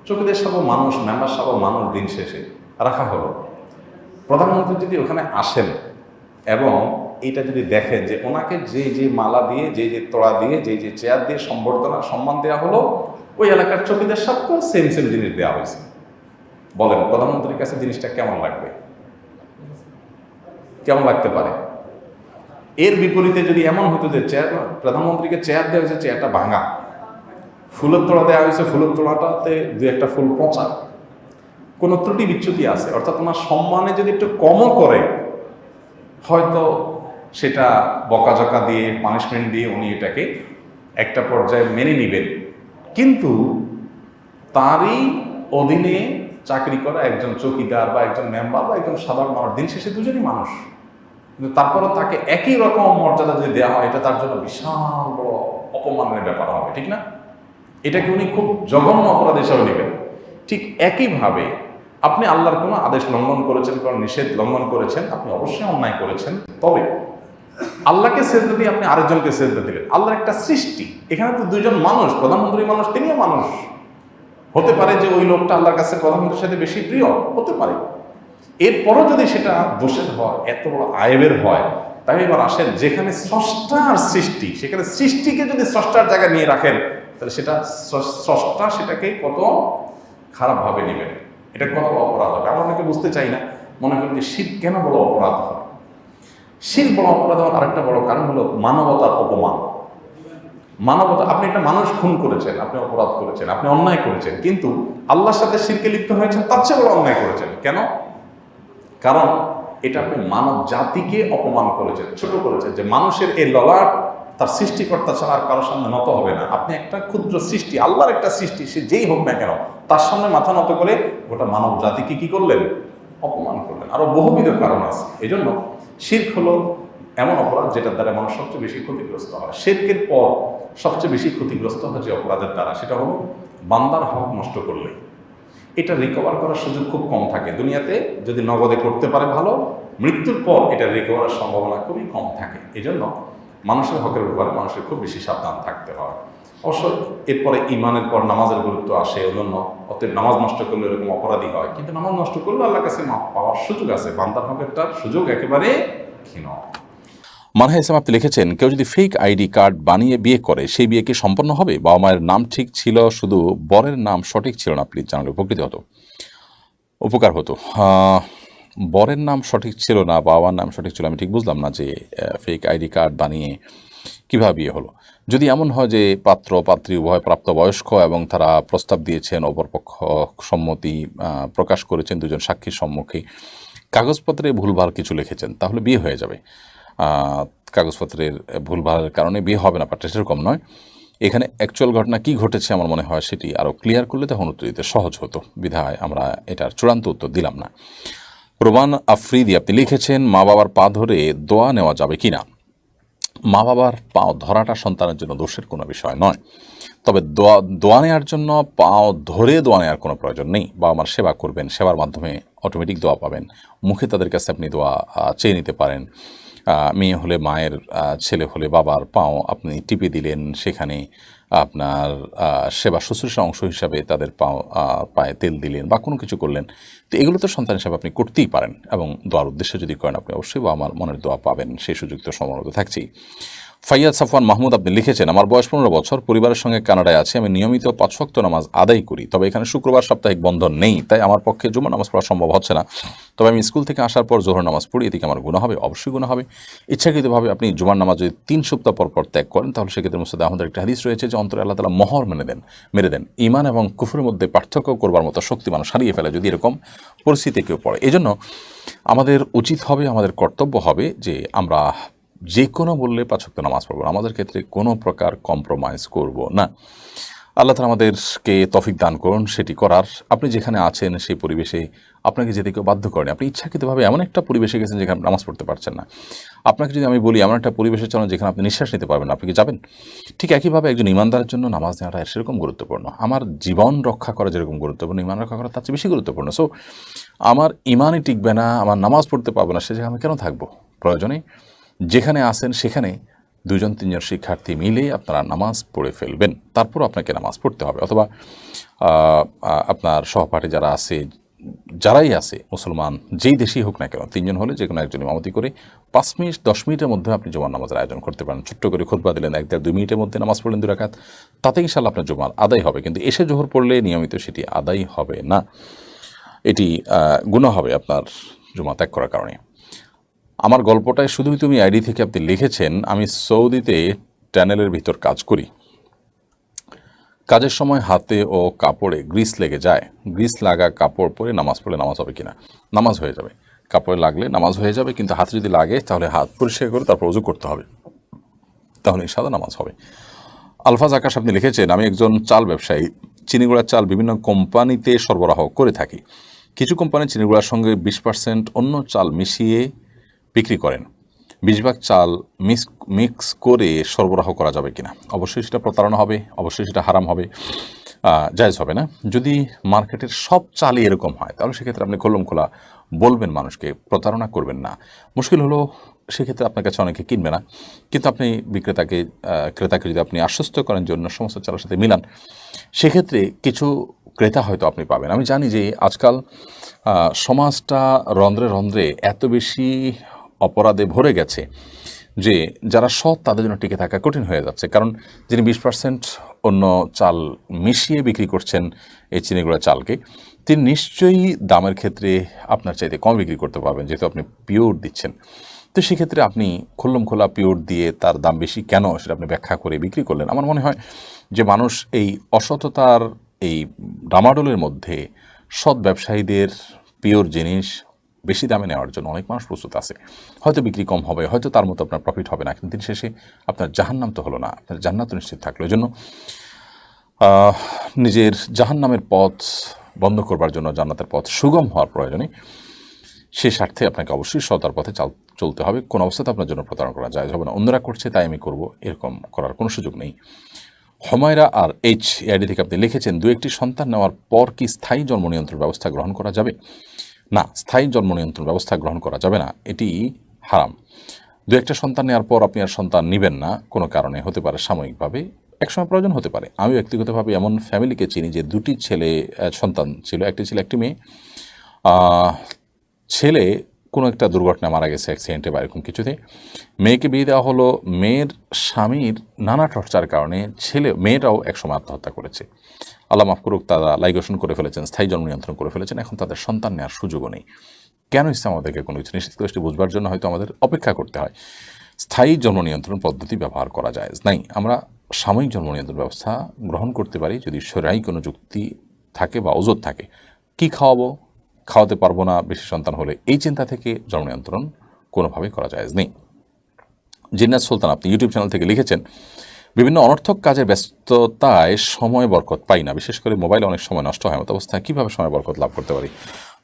চৌকিদার সাহেব মানুষ, মেম্বার সাহেব মানুষ, দিন শেষে রাখা হলো। প্রধানমন্ত্রী যদি ওখানে আসেন এবং এটা যদি দেখেন যে ওনাকে যে যে মালা দিয়ে, যে যে তোড়া দিয়ে, যে যে চেয়ার দিয়ে সম্বর্ধনা সম্মান দেওয়া হলো, ওই এলাকার চৌকিদার সাহেবকেও সেম জিনিস দেওয়া হয়েছে, বলেন প্রধানমন্ত্রীর কাছে জিনিসটা কেমন লাগবে? কেমন লাগতে পারে? এর বিপরীতে যদি এমন হতো যে প্রধানমন্ত্রীকে চেয়ার দেওয়া হয়েছে, চেয়ারটা ভাঙা, ফুলের তোড়া দেওয়া হয়েছে, ফুলের তোড়াটাতে দু একটা ফুল পচা, কোনো ত্রুটি বিচ্যুতি আছে, অর্থাৎ ওনার সম্মানে যদি একটু কমও করে, হয়তো সেটা বকাঝকা দিয়ে, পানিশমেন্ট দিয়ে উনি এটাকে একটা পর্যায়ে মেনে নেবেন। কিন্তু তারই অধীনে চাকরি করা একজন চৌকিদার বা একজন মেম্বার বা একজন সাধারণ মানুষ, দিন শেষে দুজনই মানুষ, কিন্তু তারপরও তাকে একই রকম মর্যাদা যদি দেওয়া হয়, এটা তার জন্য বিশাল বড় অপমানের ব্যাপার হবে, ঠিক না? এটাকে উনি খুব জঘন্য অপরাধ হিসাবে নেবেন। ঠিক একইভাবে আপনি আল্লাহর কোনো আদেশ লঙ্ঘন করেছেন, কোনো নিষেধ লঙ্ঘন করেছেন, আপনি অবশ্যই অন্যায় করেছেন। তবে আল্লাহকে সেজদা দিয়ে আপনি আরেকজনকে সেজদা দিলেন, আল্লাহর একটা সৃষ্টি, এখানে তো দুইজন মানুষ, প্রধানমন্ত্রী মানুষ, তিনিও মানুষ। হতে পারে যে ওই লোকটা আল্লাহর কাছে প্রধানমন্ত্রীর সাথে বেশি প্রিয় হতে পারে, এরপরও যদি সেটা দোষের হয়, এত বড় আয়েবের হয়, তাই এবার আসেন যেখানে স্রষ্টার সৃষ্টি, সেখানে সৃষ্টিকে যদি স্রষ্টার জায়গায় নিয়ে রাখেন, তাহলে সেটা স্রষ্টা সেটাকে কত খারাপভাবে নেবেন, এটা কত বড় অপরাধ হবে। আমরা অনেকে বুঝতে চাই না, মনে করি যে শিরক কেন বড় অপরাধ হয়। শিরক বড় অপরাধ হওয়ার আরেকটা বড় কারণ হলো মানবতার অপমান। মানবতা, আপনি একটা মানুষ খুন করেছেন, আপনি অপরাধ করেছেন, আপনি অন্যায় করেছেন, কিন্তু আল্লাহর সাথে শিরকে লিপ্ত হয়েছেন, তার চেয়ে বড় অন্যায় করেছেন। কেন? কারণ এটা আপনি মানব জাতিকে অপমান করেছেন, ছোট করেছেন, যে মানুষের এই ললাট তার সৃষ্টিকর্তা ছাড়া আর কারোর সামনে নত হবে না। আপনি একটা ক্ষুদ্র সৃষ্টি, আল্লাহর একটা সৃষ্টি, সে যেই হোক না কেন, তার সামনে মাথা নত করে গোটা মানব জাতিকে কি করলেন? অপমান করলেন। আরো বহুবিধ কারণ আছে। এই জন্য শিরক হলো এমন অপরাধ যেটার দ্বারা মানুষ সবচেয়ে বেশি ক্ষতিগ্রস্ত হয়। শিরকের পর সবচেয়ে বেশি ক্ষতিগ্রস্ত হয় যে অপরাধের দ্বারা, সেটা হলো বান্দার হক নষ্ট করলে। এটা রিকভার করার সুযোগ খুব কম থাকে দুনিয়াতে। যদি নগদে করতে পারে ভালো, মৃত্যুর পর এটা রিকভারের সম্ভাবনা খুবই কম থাকে। এই জন্য মানুষের হকের ব্যাপারে মানুষের খুব বেশি সাবধান থাকতে হয়। অবশ্য এরপরে ইমানের পর নামাজের গুরুত্ব আসে, অন্যান্য। অতএব নামাজ নষ্ট করলে এরকম অপরাধী হয়, কিন্তু নামাজ নষ্ট করলে আল্লাহর কাছে মাপ পাওয়ার সুযোগ আছে। বান্দার হকেরটার সুযোগ একেবারে ক্ষীণ। মানহা ইসলাম আপনি লিখেছেন, কেউ যদি ফেক আইডি কার্ড বানিয়ে বিয়ে করে, সেই বিয়ে কি সম্পন্ন হবে? বাবা মায়ের নাম ঠিক ছিল, শুধু বরের নাম সঠিক ছিল না, প্লিজ জানালে উপকার হতো। বরের নাম সঠিক ছিল না, বাবার নাম সঠিক ছিল, আমি ঠিক বুঝলাম না যে ফেক আইডি কার্ড বানিয়ে কীভাবে বিয়ে হলো। যদি এমন হয় যে পাত্র পাত্রী উভয় প্রাপ্তবয়স্ক এবং তারা প্রস্তাব দিয়েছেন, অপরপক্ষ সম্মতি প্রকাশ করেছেন, দুজন সাক্ষীর সম্মুখে, কাগজপত্রে ভুলভাল কিছু লিখেছেন, তাহলে বিয়ে হয়ে যাবে। কাগজপত্রের ভুলভালের কারণে বিয়ে হবে না, ব্যাপারটা সেরকম নয়। এখানে অ্যাকচুয়াল ঘটনা কি ঘটেছে আমার মনে হয় সেটি আরও ক্লিয়ার করলে তখন উত্তর দিতে সহজ হতো, বিধায় আমরা এটার চূড়ান্ত উত্তর দিলাম না। রোমান আফ্রিদি আপনি লিখেছেন, মা বাবার পা ধরে দোয়া নেওয়া যাবে কি না? মা বাবার পাও ধরাটা সন্তানের জন্য দোষের কোনো বিষয় নয়, তবে দোয়া নেওয়ার জন্য পাও ধরে দোয়া নেওয়ার কোনো প্রয়োজন নেই। বাবা মার সেবা করবেন, সেবার মাধ্যমে অটোমেটিক দোয়া পাবেন। মুখে তাদের কাছে আপনি দোয়া চেয়ে নিতে পারেন। মেয়ে হলে মায়ের, ছেলে হলে বাবার পাও আপনি টিপে দিলেন, সেখানে আপনার সেবা শুশ্রূষা অংশ হিসাবে তাদের পায়ে তেল দিলেন বা কোনো কিছু করলেন। তো এগুলো তো সন্তান হিসাবে আপনি করতেই পারেন, এবং দোয়ার উদ্দেশ্যে যদি করেন আপনি অবশ্যই বাবা মার মনের দোয়া পাবেন, সেই সুযোগ তো সময়মতো থাকছেই। ফাইয়াদ সাফওয়ান মাহমুদ আপনি লিখেছেন, আমার বয়স 15 বছর, পরিবারের সঙ্গে কানাডায় আছি, আমি নিয়মিত 5 ওয়াক্ত নামাজ আদায় করি, তবে এখানে শুক্রবার সাপ্তাহিক বন্ধন নেই, তাই আমার পক্ষে জুমার নামাজ পড়া সম্ভব হচ্ছে না। তবে আমি স্কুল থেকে আসার পর জোহর নামাজ পড়ি, এদিকে আমার গুনাহ হবে? অবশ্যই গুনাহ হবে। ইচ্ছাকৃতভাবে আপনি জুমার নামাজ যদি 3 সপ্তাহ পর পর ত্যাগ করেন, তাহলে সেক্ষেত্রে মুসনাদে আহমদের একটা হাদিস রয়েছে যে অন্তরে আল্লাহ তাআলা মোহর মেরে দেন। ঈমান এবং কুফরের মধ্যে পার্থক্য করবার মতো শক্তি মানুষ হারিয়ে ফেলে যদি এরকম পরিস্থিতি কেউ পড়ে। এজন্য আমাদের উচিত হবে, আমাদের কর্তব্য হবে যে আমরা যে কোনো বললে 5 ওয়াক্ত নামাজ পড়ব, আমাদের ক্ষেত্রে কোনো প্রকার কম্প্রোমাইজ করব না। আল্লাহ তাআলা আমাদেরকে তৌফিক দান করুন সেটি করার। আপনি যেখানে আছেন সেই পরিবেশে আপনাকে যেতে কেউ বাধ্য করেন, আপনি ইচ্ছাকৃতভাবে এমন একটা পরিবেশে গেছেন যেখানে নামাজ পড়তে পারছেন না। আপনাকে যদি আমি বলি এমন একটা পরিবেশে চলেন যেখানে আপনি নিঃশ্বাস নিতে পারবেন না, আপনি কি যাবেন? ঠিক একইভাবে একজন ইমানদারের জন্য নামাজ নেওয়াটা সেরকম গুরুত্বপূর্ণ। আমার জীবন রক্ষা করা যেরকম গুরুত্বপূর্ণ, ইমান রক্ষা করা তার চেয়ে বেশি গুরুত্বপূর্ণ। সো আমার ইমানই টিকবে না, আমার নামাজ পড়তে পারবো না, সে জায়গায় আমি কেন থাকবো? প্রয়োজনে যেখানে আসেন সেখানে 2-3 শিক্ষার্থী মিলে আপনারা নামাজ পড়ে ফেলবেন, তারপর আপনাকে নামাজ পড়তে হবে। অথবা আপনার সহপাঠী যারা আছে, যারাই আছে মুসলমান, যেই দেশেই হোক না কেন, 3 জন হলে যে কোনো একজন ইমামতি করে 5 মিনিট 10 মিনিটের মধ্যে আপনি জুমার নামাজের আয়োজন করতে পারেন। ছোট্ট করে খুতবা দিলেন, 1-2 মিনিটের মধ্যে নামাজ পড়লেন 2 রাকাত, তাতে ইনশাআল্লাহ আপনার জুমার আদায় হবে। কিন্তু এসে জোহর পড়লে নিয়মিত সেটি আদায় হবে না, এটি গুনাহ হবে আপনার জুমা ত্যাগ করার কারণে। আমার গল্পটায় শুধুই তুমি আইডি থেকে আপনি লিখেছেন, আমি সৌদিতে টানেলের ভিতর কাজ করি, কাজের সময় হাতে ও কাপড়ে গ্রিস লেগে যায়, গ্রিস লাগা কাপড় পরে নামাজ পড়লে নামাজ হবে কিনা? নামাজ হয়ে যাবে, কাপড়ে লাগলে নামাজ হয়ে যাবে, কিন্তু হাতে যদি লাগে তাহলে হাত পরিষ্কার করে তারপর ওযু করতে হবে, তাহলে ইনশাআল্লাহ নামাজ হবে। আলফাজ আকাশ আপনি লিখেছেন, আমি একজন চাল ব্যবসায়ী, চিনিগুড়ার চাল বিভিন্ন কোম্পানিতে সরবরাহ করে থাকি। কিছু কোম্পানি চিনিগুড়ার সঙ্গে 20% অন্য চাল মিশিয়ে বিক্রি করেন, 20 ভাগ চাল মিক্স করে সরবরাহ করা যাবে কিনা? অবশ্যই সেটা প্রতারণা হবে, অবশ্যই সেটা হারাম হবে, জায়েজ হবে না। যদি মার্কেটের সব চালই এরকম হয় তাহলে সেক্ষেত্রে আপনি খোলা বলবেন মানুষকে, প্রতারণা করবেন না। মুশকিল হলো সেক্ষেত্রে আপনার কাছে অনেকে কিনবে না, কিন্তু আপনি ক্রেতাকে যদি আপনি আশ্বস্ত করেন যে অন্য সমস্ত চালের সাথে মিলান, সেক্ষেত্রে কিছু ক্রেতা হয়তো আপনি পাবেন। আমি জানি যে আজকাল সমাজটা রন্ধ্রে রন্ধ্রে এত বেশি অপরাধে ভরে গেছে যে যারা সৎ তাদের জন্য টিকে থাকা কঠিন হয়ে যাচ্ছে। কারণ যিনি 20% অন্য চাল মিশিয়ে বিক্রি করছেন এই চিনিগুড়া চালকে, তিনি নিশ্চয়ই দামের ক্ষেত্রে আপনার চাইতে কম বিক্রি করতে পারবেন, যেহেতু আপনি পিওর দিচ্ছেন। তো সেক্ষেত্রে আপনি খোলা পিওর দিয়ে তার দাম বেশি কেন সেটা আপনি ব্যাখ্যা করে বিক্রি করলেন। আমার মনে হয় যে মানুষ এই অসততার এই ডামাডোলের মধ্যে সৎ ব্যবসায়ীদের পিওর জিনিস বেশি দামে নেওয়ার জন্য অনেক মানুষ প্রস্তুত আছে। হয়তো বিক্রি কম হবে, হয়তো তার মতো আপনার প্রফিট হবে না, কিন্তু দিন শেষে আপনার জাহান্নাম তো হলো না, আপনার জান্নাত নিশ্চিত থাকলো। এই জন্য নিজের জাহান্নামের পথ বন্ধ করবার জন্য জান্নাতের পথ সুগম হওয়ার প্রয়োজনে সে স্বার্থে আপনাকে অবশ্যই সততার পথে চলতে হবে। কোনো অবস্থাতে আপনার জন্য প্রতারণা করা যায় হবে না। অন্যরা করছে তাই আমি করব, এরকম করার কোনো সুযোগ নেই। হুমায়রা আর এইচ এআইডি থেকে আপনি লিখেছেন, 2-1টি সন্তান নেওয়ার পর কি স্থায়ী জন্ম নিয়ন্ত্রণ ব্যবস্থা গ্রহণ করা যাবে? না, স্থায়ী জন্ম নিয়ন্ত্রণ ব্যবস্থা গ্রহণ করা যাবে না, এটি হারাম। 2-1টা সন্তান নেওয়ার পর আপনি আর সন্তান নেবেন না, কোনো কারণে হতে পারে সাময়িকভাবে, একসময় প্রয়োজন হতে পারে। আমি ব্যক্তিগতভাবে এমন ফ্যামিলিকে চিনি যে 2টি সন্তান ছিল, একটি ছিল একটি মেয়ে। ছেলে কোনো একটা দুর্ঘটনায় মারা গেছে, অ্যাক্সিডেন্টে বা এরকম কিছুতে। মেয়েকে বিয়ে দেওয়া হলো, মেয়ের স্বামীর নানা টর্চার কারণে মেয়েটাও একসময় আত্মহত্যা করেছে। আল্লাহ মাফ করুক, তারা লাইগেশন করে ফেলেছেন, স্থায়ী জন্ম নিয়ন্ত্রণ করে ফেলেছেন, এখন তাদের সন্তান নেওয়ার সুযোগও নেই। কেন ইসলাম আমাদেরকে কোনো কিছু নিষেধ করে সেটি বুঝবার জন্য হয়তো আমাদের অপেক্ষা করতে হয়। স্থায়ী জন্ম নিয়ন্ত্রণ পদ্ধতি ব্যবহার করা যায় নাই। আমরা সাময়িক জন্ম নিয়ন্ত্রণ ব্যবস্থা গ্রহণ করতে পারি যদি শরীয়ী কোনো যুক্তি থাকে বা ওজোর থাকে। কি খাওয়াতে পারবো না বেশি সন্তান হলে, এই চিন্তা থেকে জন্ম নিয়ন্ত্রণ কোনোভাবেই করা যায় নেই। জিন্নাত সুলতান আপনি ইউটিউব চ্যানেল থেকে লিখেছেন, বিভিন্ন অনর্থক কাজের ব্যস্ততায় সময় বরকত পাই না, বিশেষ করে মোবাইলে অনেক সময় নষ্ট হয়। মতো অবস্থায় কীভাবে সময় বরকত লাভ করতে পারি?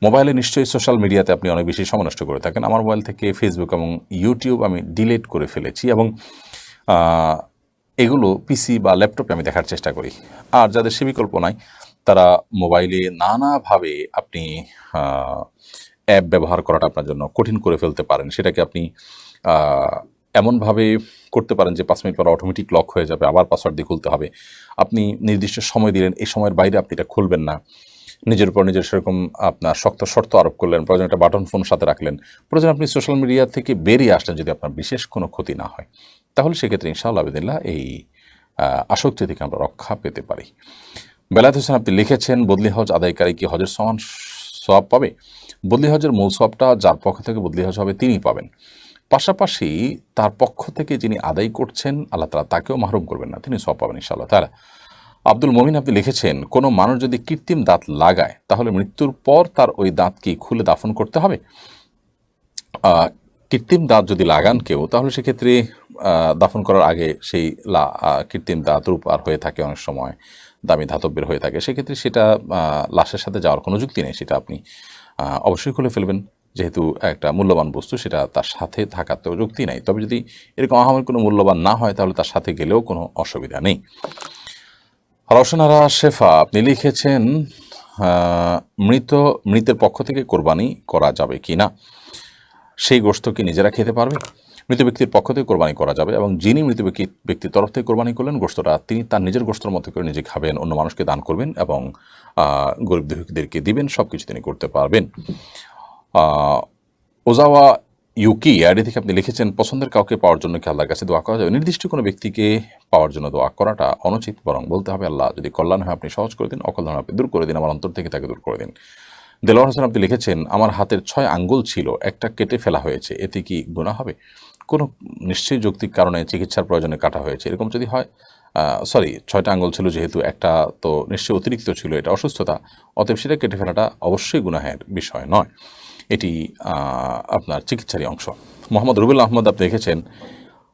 মোবাইলে নিশ্চয়ই সোশ্যাল মিডিয়াতে আপনি অনেক বেশি সময় নষ্ট করে থাকেন। আমার মোবাইল থেকে ফেসবুক এবং ইউটিউব আমি ডিলিট করে ফেলেছি, এবং এগুলো পিসি বা ল্যাপটপে আমি দেখার চেষ্টা করি। আর যাদের সে বিকল্প নাই, তারা মোবাইলে নানাভাবে আপনি অ্যাপ ব্যবহার করাটা আপনার জন্য কঠিন করে ফেলতে পারেন। সেটাকে আপনি এমনভাবে করতে পারেন যে 5 মিনিট পর অটোমেটিক লক হয়ে যাবে, আবার পাসওয়ার্ড দিয়ে খুলতে হবে। আপনি নির্দিষ্ট সময় দিলেন, এই সময়ের বাইরে আপনি এটা খুলবেন না। নিজের উপর নিজের সেরকম আপনার শক্ত শর্ত আরোপ করলেন, প্রয়োজন একটা বাটন ফোন সাথে রাখলেন, প্রয়োজন আপনি সোশ্যাল মিডিয়া থেকে বেরিয়ে আসলেন যদি আপনার বিশেষ কোনো ক্ষতি না হয়, তাহলে সেক্ষেত্রে ইনশাআল্লাহ আবিদিল্লাহ এই আসক্তি থেকে আমরা রক্ষা পেতে পারি। বেলায়েত হোসেন আপনি লিখেছেন, বদলি হজ আদায়কারী কি হজের সমান সওয়াব পাবে? বদলি হজের মূল সওয়াবটা যার পক্ষ থেকে বদলি হজ হবে তিনিই পাবেন, পাশাপাশি তার পক্ষ থেকে যিনি আদায় করছেন আল্লাহ তাআলা তাকেও মাহরুম করবেন না, তিনি সওয়াব পাবেন ইনশাআল্লাহ তাআলা। আব্দুল মমিন আপনি লিখেছেন, কোনো মানুষ যদি কৃত্রিম দাঁত লাগায় তাহলে মৃত্যুর পর তার ওই দাঁত কি খুলে দাফন করতে হবে? কৃত্রিম দাঁত যদি লাগান কেউ, তাহলে সেক্ষেত্রে দাফন করার আগে সেই কৃত্রিম দাঁত রূপার হয়ে থাকে, অনেক সময় দামি ধাতবের হয়ে থাকে, সেক্ষেত্রে সেটা লাশের সাথে যাওয়ার কোনো যুক্তি নেই, সেটা আপনি অবশ্যই খুলে ফেলবেন, যেহেতু একটা মূল্যবান বস্তু, সেটা তার সাথে থাকাতেও যুক্তি নেই। তবে যদি এরকম আহামরি কোনো মূল্যবান না হয়, তাহলে তার সাথে গেলেও কোনো অসুবিধা নেই। রওশনারা শেফা আপনি লিখেছেন, মৃতের পক্ষ থেকে কোরবানি করা যাবে কি না, সেই গোশত কি নিজেরা খেতে পারবে? মৃত ব্যক্তির পক্ষ থেকে কোরবানি করা যাবে, এবং যিনি মৃত ব্যক্তির তরফ থেকে কোরবানি করলেন, গোশতটা তিনি তার নিজের গোশতের মতো করে নিজে খাবেন, অন্য মানুষকে দান করবেন এবং গরিব দুঃখীদেরকে দিবেন, সব কিছু তিনি করতে পারবেন। ওজাওয়া ইউকি আইডি থেকে আপনি লিখেছেন, পছন্দের কাউকে পাওয়ার জন্য কি আল্লাহর কাছে দোয়া করা যাবে? নির্দিষ্ট কোনো ব্যক্তিকে পাওয়ার জন্য দোয়া করাটা অনুচিত, বরং বলতে হবে, আল্লাহ যদি কল্যাণ হয় আপনি সহজ করে দিন, অকল্যাণ আপনি দূর করে দিন, আমার অন্তর থেকে তাকে দূর করে দিন। দেলোয়ার হোসেন আপনি লিখেছেন, আমার হাতের 6 আঙ্গুল ছিল, একটা কেটে ফেলা হয়েছে, এতে কি গুনাহ হবে? কোনো নিশ্চয়ই যৌক্তিক কারণে চিকিৎসার প্রয়োজনে কাটা হয়েছে, এরকম যদি হয়, 6টা আঙ্গুল ছিল যেহেতু, একটা তো নিশ্চয়ই অতিরিক্ত ছিল, এটা অসুস্থতা, অতএব সেটা কেটে ফেলাটা অবশ্যই গুনাহের বিষয় নয়, এটি আপনার চিকিৎসারই অংশ। মোহাম্মদ রুবেল আহমদ আপনি লিখেছেন,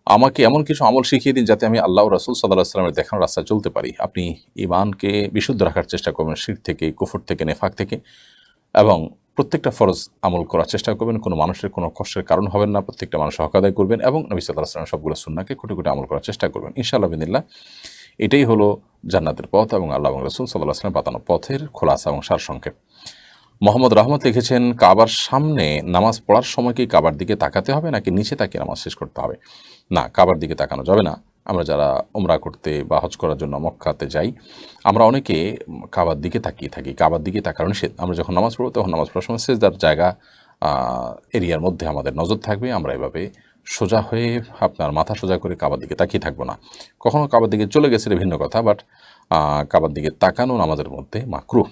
আমাকে এমন কিছু আমল শিখিয়ে দিন যাতে আমি আল্লাহ রাসূল সাল্লাল্লাহু আলাইহি ওয়াসাল্লামের দেখানো রাস্তায় চলতে পারি। আপনি ঈমানকে বিশুদ্ধ রাখার চেষ্টা করবেন শিরক থেকে, কুফর থেকে, নেফাক থেকে, এবং প্রত্যেকটা ফরজ আমল করার চেষ্টা করবেন, কোনো মানুষের কোনো কষ্টের কারণ হবেন না, প্রত্যেকটা মানুষের হক আদায় করবেন, এবং নবী সাল্লাল্লাহু আলাইহি ওয়াসাল্লামের সবগুলো সুন্নাহকে খুঁটে খুঁটে আমল করার চেষ্টা করবেন। ইনশাআল্লাহ বিদিল্লাহ এটাই হলো জান্নাতের পথ এবং আল্লাহ এবং রাসূল সাল্লাল্লাহু আলাইহি ওয়াসাল্লাম বাতানো পথের খোলাসা এবং সারসংক্ষেপ। মোহাম্মদ রহমত লিখেছেন, কাবার সামনে নামাজ পড়ার সময় কি কাবার দিকে তাকাতে হবে নাকি নিচে তাকিয়ে নামাজ শেষ করতে হবে? না, কাবার দিকে তাকানো যাবে না। আমরা যারা উমরা করতে বা হজ করার জন্য মক্কাতে যাই, আমরা অনেকে কাবার দিকে তাকিয়ে থাকি। কাবার দিকে তাকানো নিষেধ। আমরা যখন নামাজ পড়বো তখন নামাজ পড়ার সময় সেজদার জায়গা এরিয়ার মধ্যে আমাদের নজর থাকবে। আমরা এভাবে সোজা হয়ে আপনার মাথা সোজা করে কাবার দিকে তাকিয়ে থাকবো না। কখনো কাবার দিকে চলে গেছে ভিন্ন কথা, বাট কাবার দিকে তাকানো নামাজের মধ্যে মাকরুহ।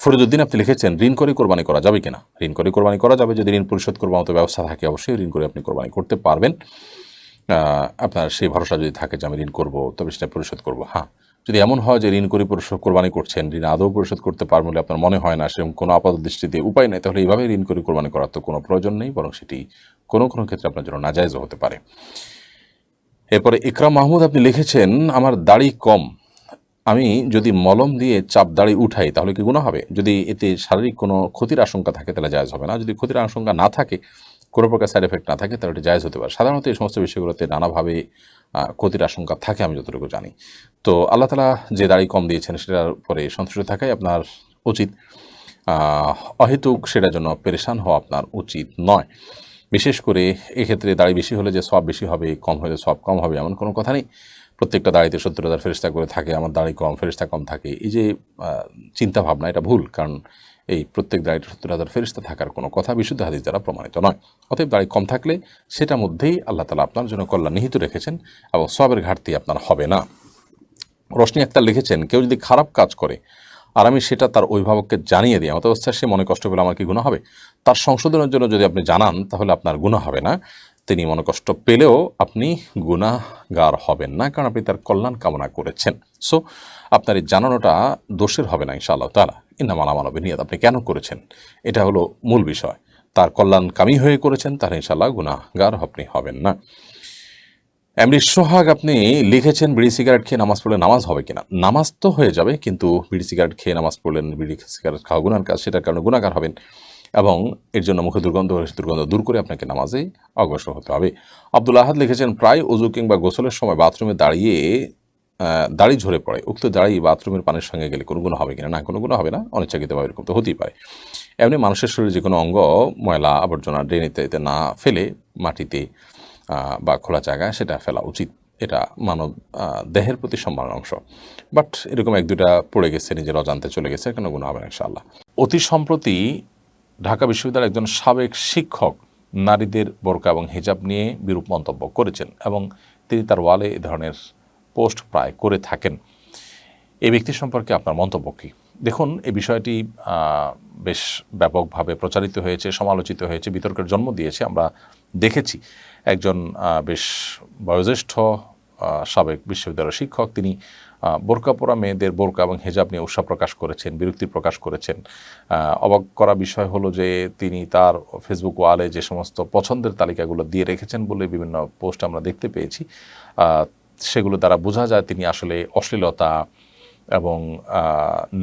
ফরিদুদ্দিন আপনি লিখেছেন, ঋণ করে কোরবানি করা যাবে কিনা? ঋণ করে কোরবানি করা যাবে যদি ঋণ পরিশোধ করবার মতো ব্যবস্থা থাকে। অবশ্যই ঋণ করে আপনি কোরবানি করতে পারবেন। আপনার সেই ভরসা যদি থাকে যে আমি ঋণ করব তবে সেটা পরিশোধ করব। হ্যাঁ, যদি এমন হয় যে ঋণ করে পরিশোধ কোরবানি করছেন, ঋণ আদৌ পরিশোধ করতে পারবেন বলে আপনার মনে হয় না, সেরকম কোনো আপাত দৃষ্টিতে উপায় নেই, তাহলে এইভাবে ঋণ করে কোরবানি করার তো কোনো প্রয়োজন নেই, বরং সেটি কোনো কোনো ক্ষেত্রে আপনার জন্য নাজায়েজও হতে পারে। এরপরে ইকরাম মাহমুদ আপনি লিখেছেন, আমার দাড়ি কম, আমি যদি মলম দিয়ে চাপ দাড়ি উঠাই তাহলে কি গুনাহ হবে? যদি এতে শারীরিক কোনো ক্ষতির আশঙ্কা থাকে তাহলে জায়েজ হবে না। যদি ক্ষতির আশঙ্কা না থাকে, কোনো প্রকার সাইড এফেক্ট না থাকে, তাহলে এটা জায়েজ হতে পারে। সাধারণত এই সমস্ত বিষয়গুলোতে নানাভাবে ক্ষতির আশঙ্কা থাকে আমি যতটুকু জানি। তো আল্লাহ তাআলা যে দাড়ি কম দিয়েছেন সেটার পরে সন্তুষ্ট থাকাই আপনার উচিত। অহেতুক সেটার জন্য পেরেশান হওয়া আপনার উচিত নয়। বিশেষ করে এক্ষেত্রে দাড়ি বেশি হলে যে সওয়াব বেশি হবে, কম হলে সওয়াব কম হবে, এমন কোনো কথা নেই। প্রত্যেকটা দাড়িতে 70,000 ফেরেশতা করে থাকে, আমার দাড়ি কম, ফেরেশতা কম থাকে, এই যে চিন্তা ভাবনা, এটা ভুল। কারণ এই প্রত্যেক দাড়িতে 70,000 ফেরেশতা থাকার কোনো কথা বিশুদ্ধ হাদিস দ্বারা প্রমাণিত নয়। অতএব দাড়ি কম থাকলে সেটার মধ্যেই আল্লাহ তাআলা আপনার জন্য কল্যাণ নিহিত রেখেছেন এবং সওয়াবের ঘাটতি আপনার হবে না। রোশনি আক্তার লিখেছেন, কেউ যদি খারাপ কাজ করে আর আমি সেটা তার অভিভাবককে জানিয়ে দিই, আমার অবস্থা সে মনে কষ্ট পেলে আমার কি গুনাহ হবে? তার সংশোধনের জন্য যদি আপনি জানান তাহলে আপনার গুনাহ হবে না। তিনি মনে কষ্ট পেলেও আপনি গুনাহগার হবেন না, কারণ আপনি তার কল্যাণ কামনা করেছেন। সো আপনার এই জানানোটা দোষের হবে না ইনশাআল্লাহ তাআলা। ইন্নামাল আমালু বিন্নিয়াত, আপনি কেন করেছেন এটা হলো মূল বিষয়। তার কল্যাণকামী হয়ে করেছেন, তার ইনশাআল্লাহ গুনাহগার আপনি হবেন না। এমনি সোহাগ আপনি লিখেছেন, বিড়ি সিগারেট খেয়ে নামাজ পড়লে নামাজ হবে কিনা? নামাজ তো হয়ে যাবে, কিন্তু বিড়ি সিগারেট খেয়ে নামাজ পড়লেন, বিড়ি সিগারেট খাওয়া গুনার কাজ, সেটার কারণে গুনাহগার হবেন এবং এর জন্য মুখে দুর্গন্ধ দূর করে আপনাকে নামাজে অগ্রসর হতে হবে। আব্দুল আহাদ লিখেছেন, প্রায় ওযু কিংবা গোসলের সময় বাথরুমে দাঁড়িয়ে দাড়ি ঝরে পড়ে, উক্ত দাড়ি বাথরুমের পানির সঙ্গে গেলে কোনো গুনাহ হবে কিনা? না, কোনো গুনাহ হবে না, অনিচ্ছাকৃতভাবে এরকম তো হতেই পারে। এমনি মানুষের শরীরে যে কোনো অঙ্গ ময়লা আবর্জনা ড্রেন ইত্যাদিতে না ফেলে মাটিতে বা খোলা জায়গায় সেটা ফেলা উচিত। এটা মানব দেহের প্রতি সম্মানের অংশ। বাট এরকম এক দুটা পড়ে গেছে, নিজের অজান্তে চলে গেছে, কোনো গুনাহ হবে না ইনশাআল্লাহ। অতি সম্প্রতি ঢাকা বিশ্ববিদ্যালয়ের একজন সাবেক শিক্ষক নারীদের বোরকা এবং হিজাব নিয়ে বিরূপ মন্তব্য করেছেন এবং তিনি তার ওয়ালে এ ধরনের পোস্ট প্রায় করে থাকেন। এই ব্যক্তি সম্পর্কে আপনার মন্তব্য কী? দেখুন, এই বিষয়টি বেশ ব্যাপকভাবে প্রচারিত হয়েছে, সমালোচিত হয়েছে, বিতর্কের জন্ম দিয়েছে। আমরা দেখেছি একজন বেশ বয়োজ্যেষ্ঠ সাবেক বিশ্ববিদ্যালয়ের শিক্ষক, তিনি বোরকা পরা মেয়েদের বোরকা এবং হেজাব নিয়ে উৎসাহ প্রকাশ করেছেন, বিরক্তি প্রকাশ করেছেন। অবাক করা বিষয় হলো যে তিনি তার ফেসবুক ওয়ালে যে সমস্ত পছন্দের তালিকাগুলো দিয়ে রেখেছেন বলে বিভিন্ন পোস্ট আমরা দেখতে পেয়েছি, সেগুলো দ্বারা বোঝা যায় তিনি আসলে অশ্লীলতা এবং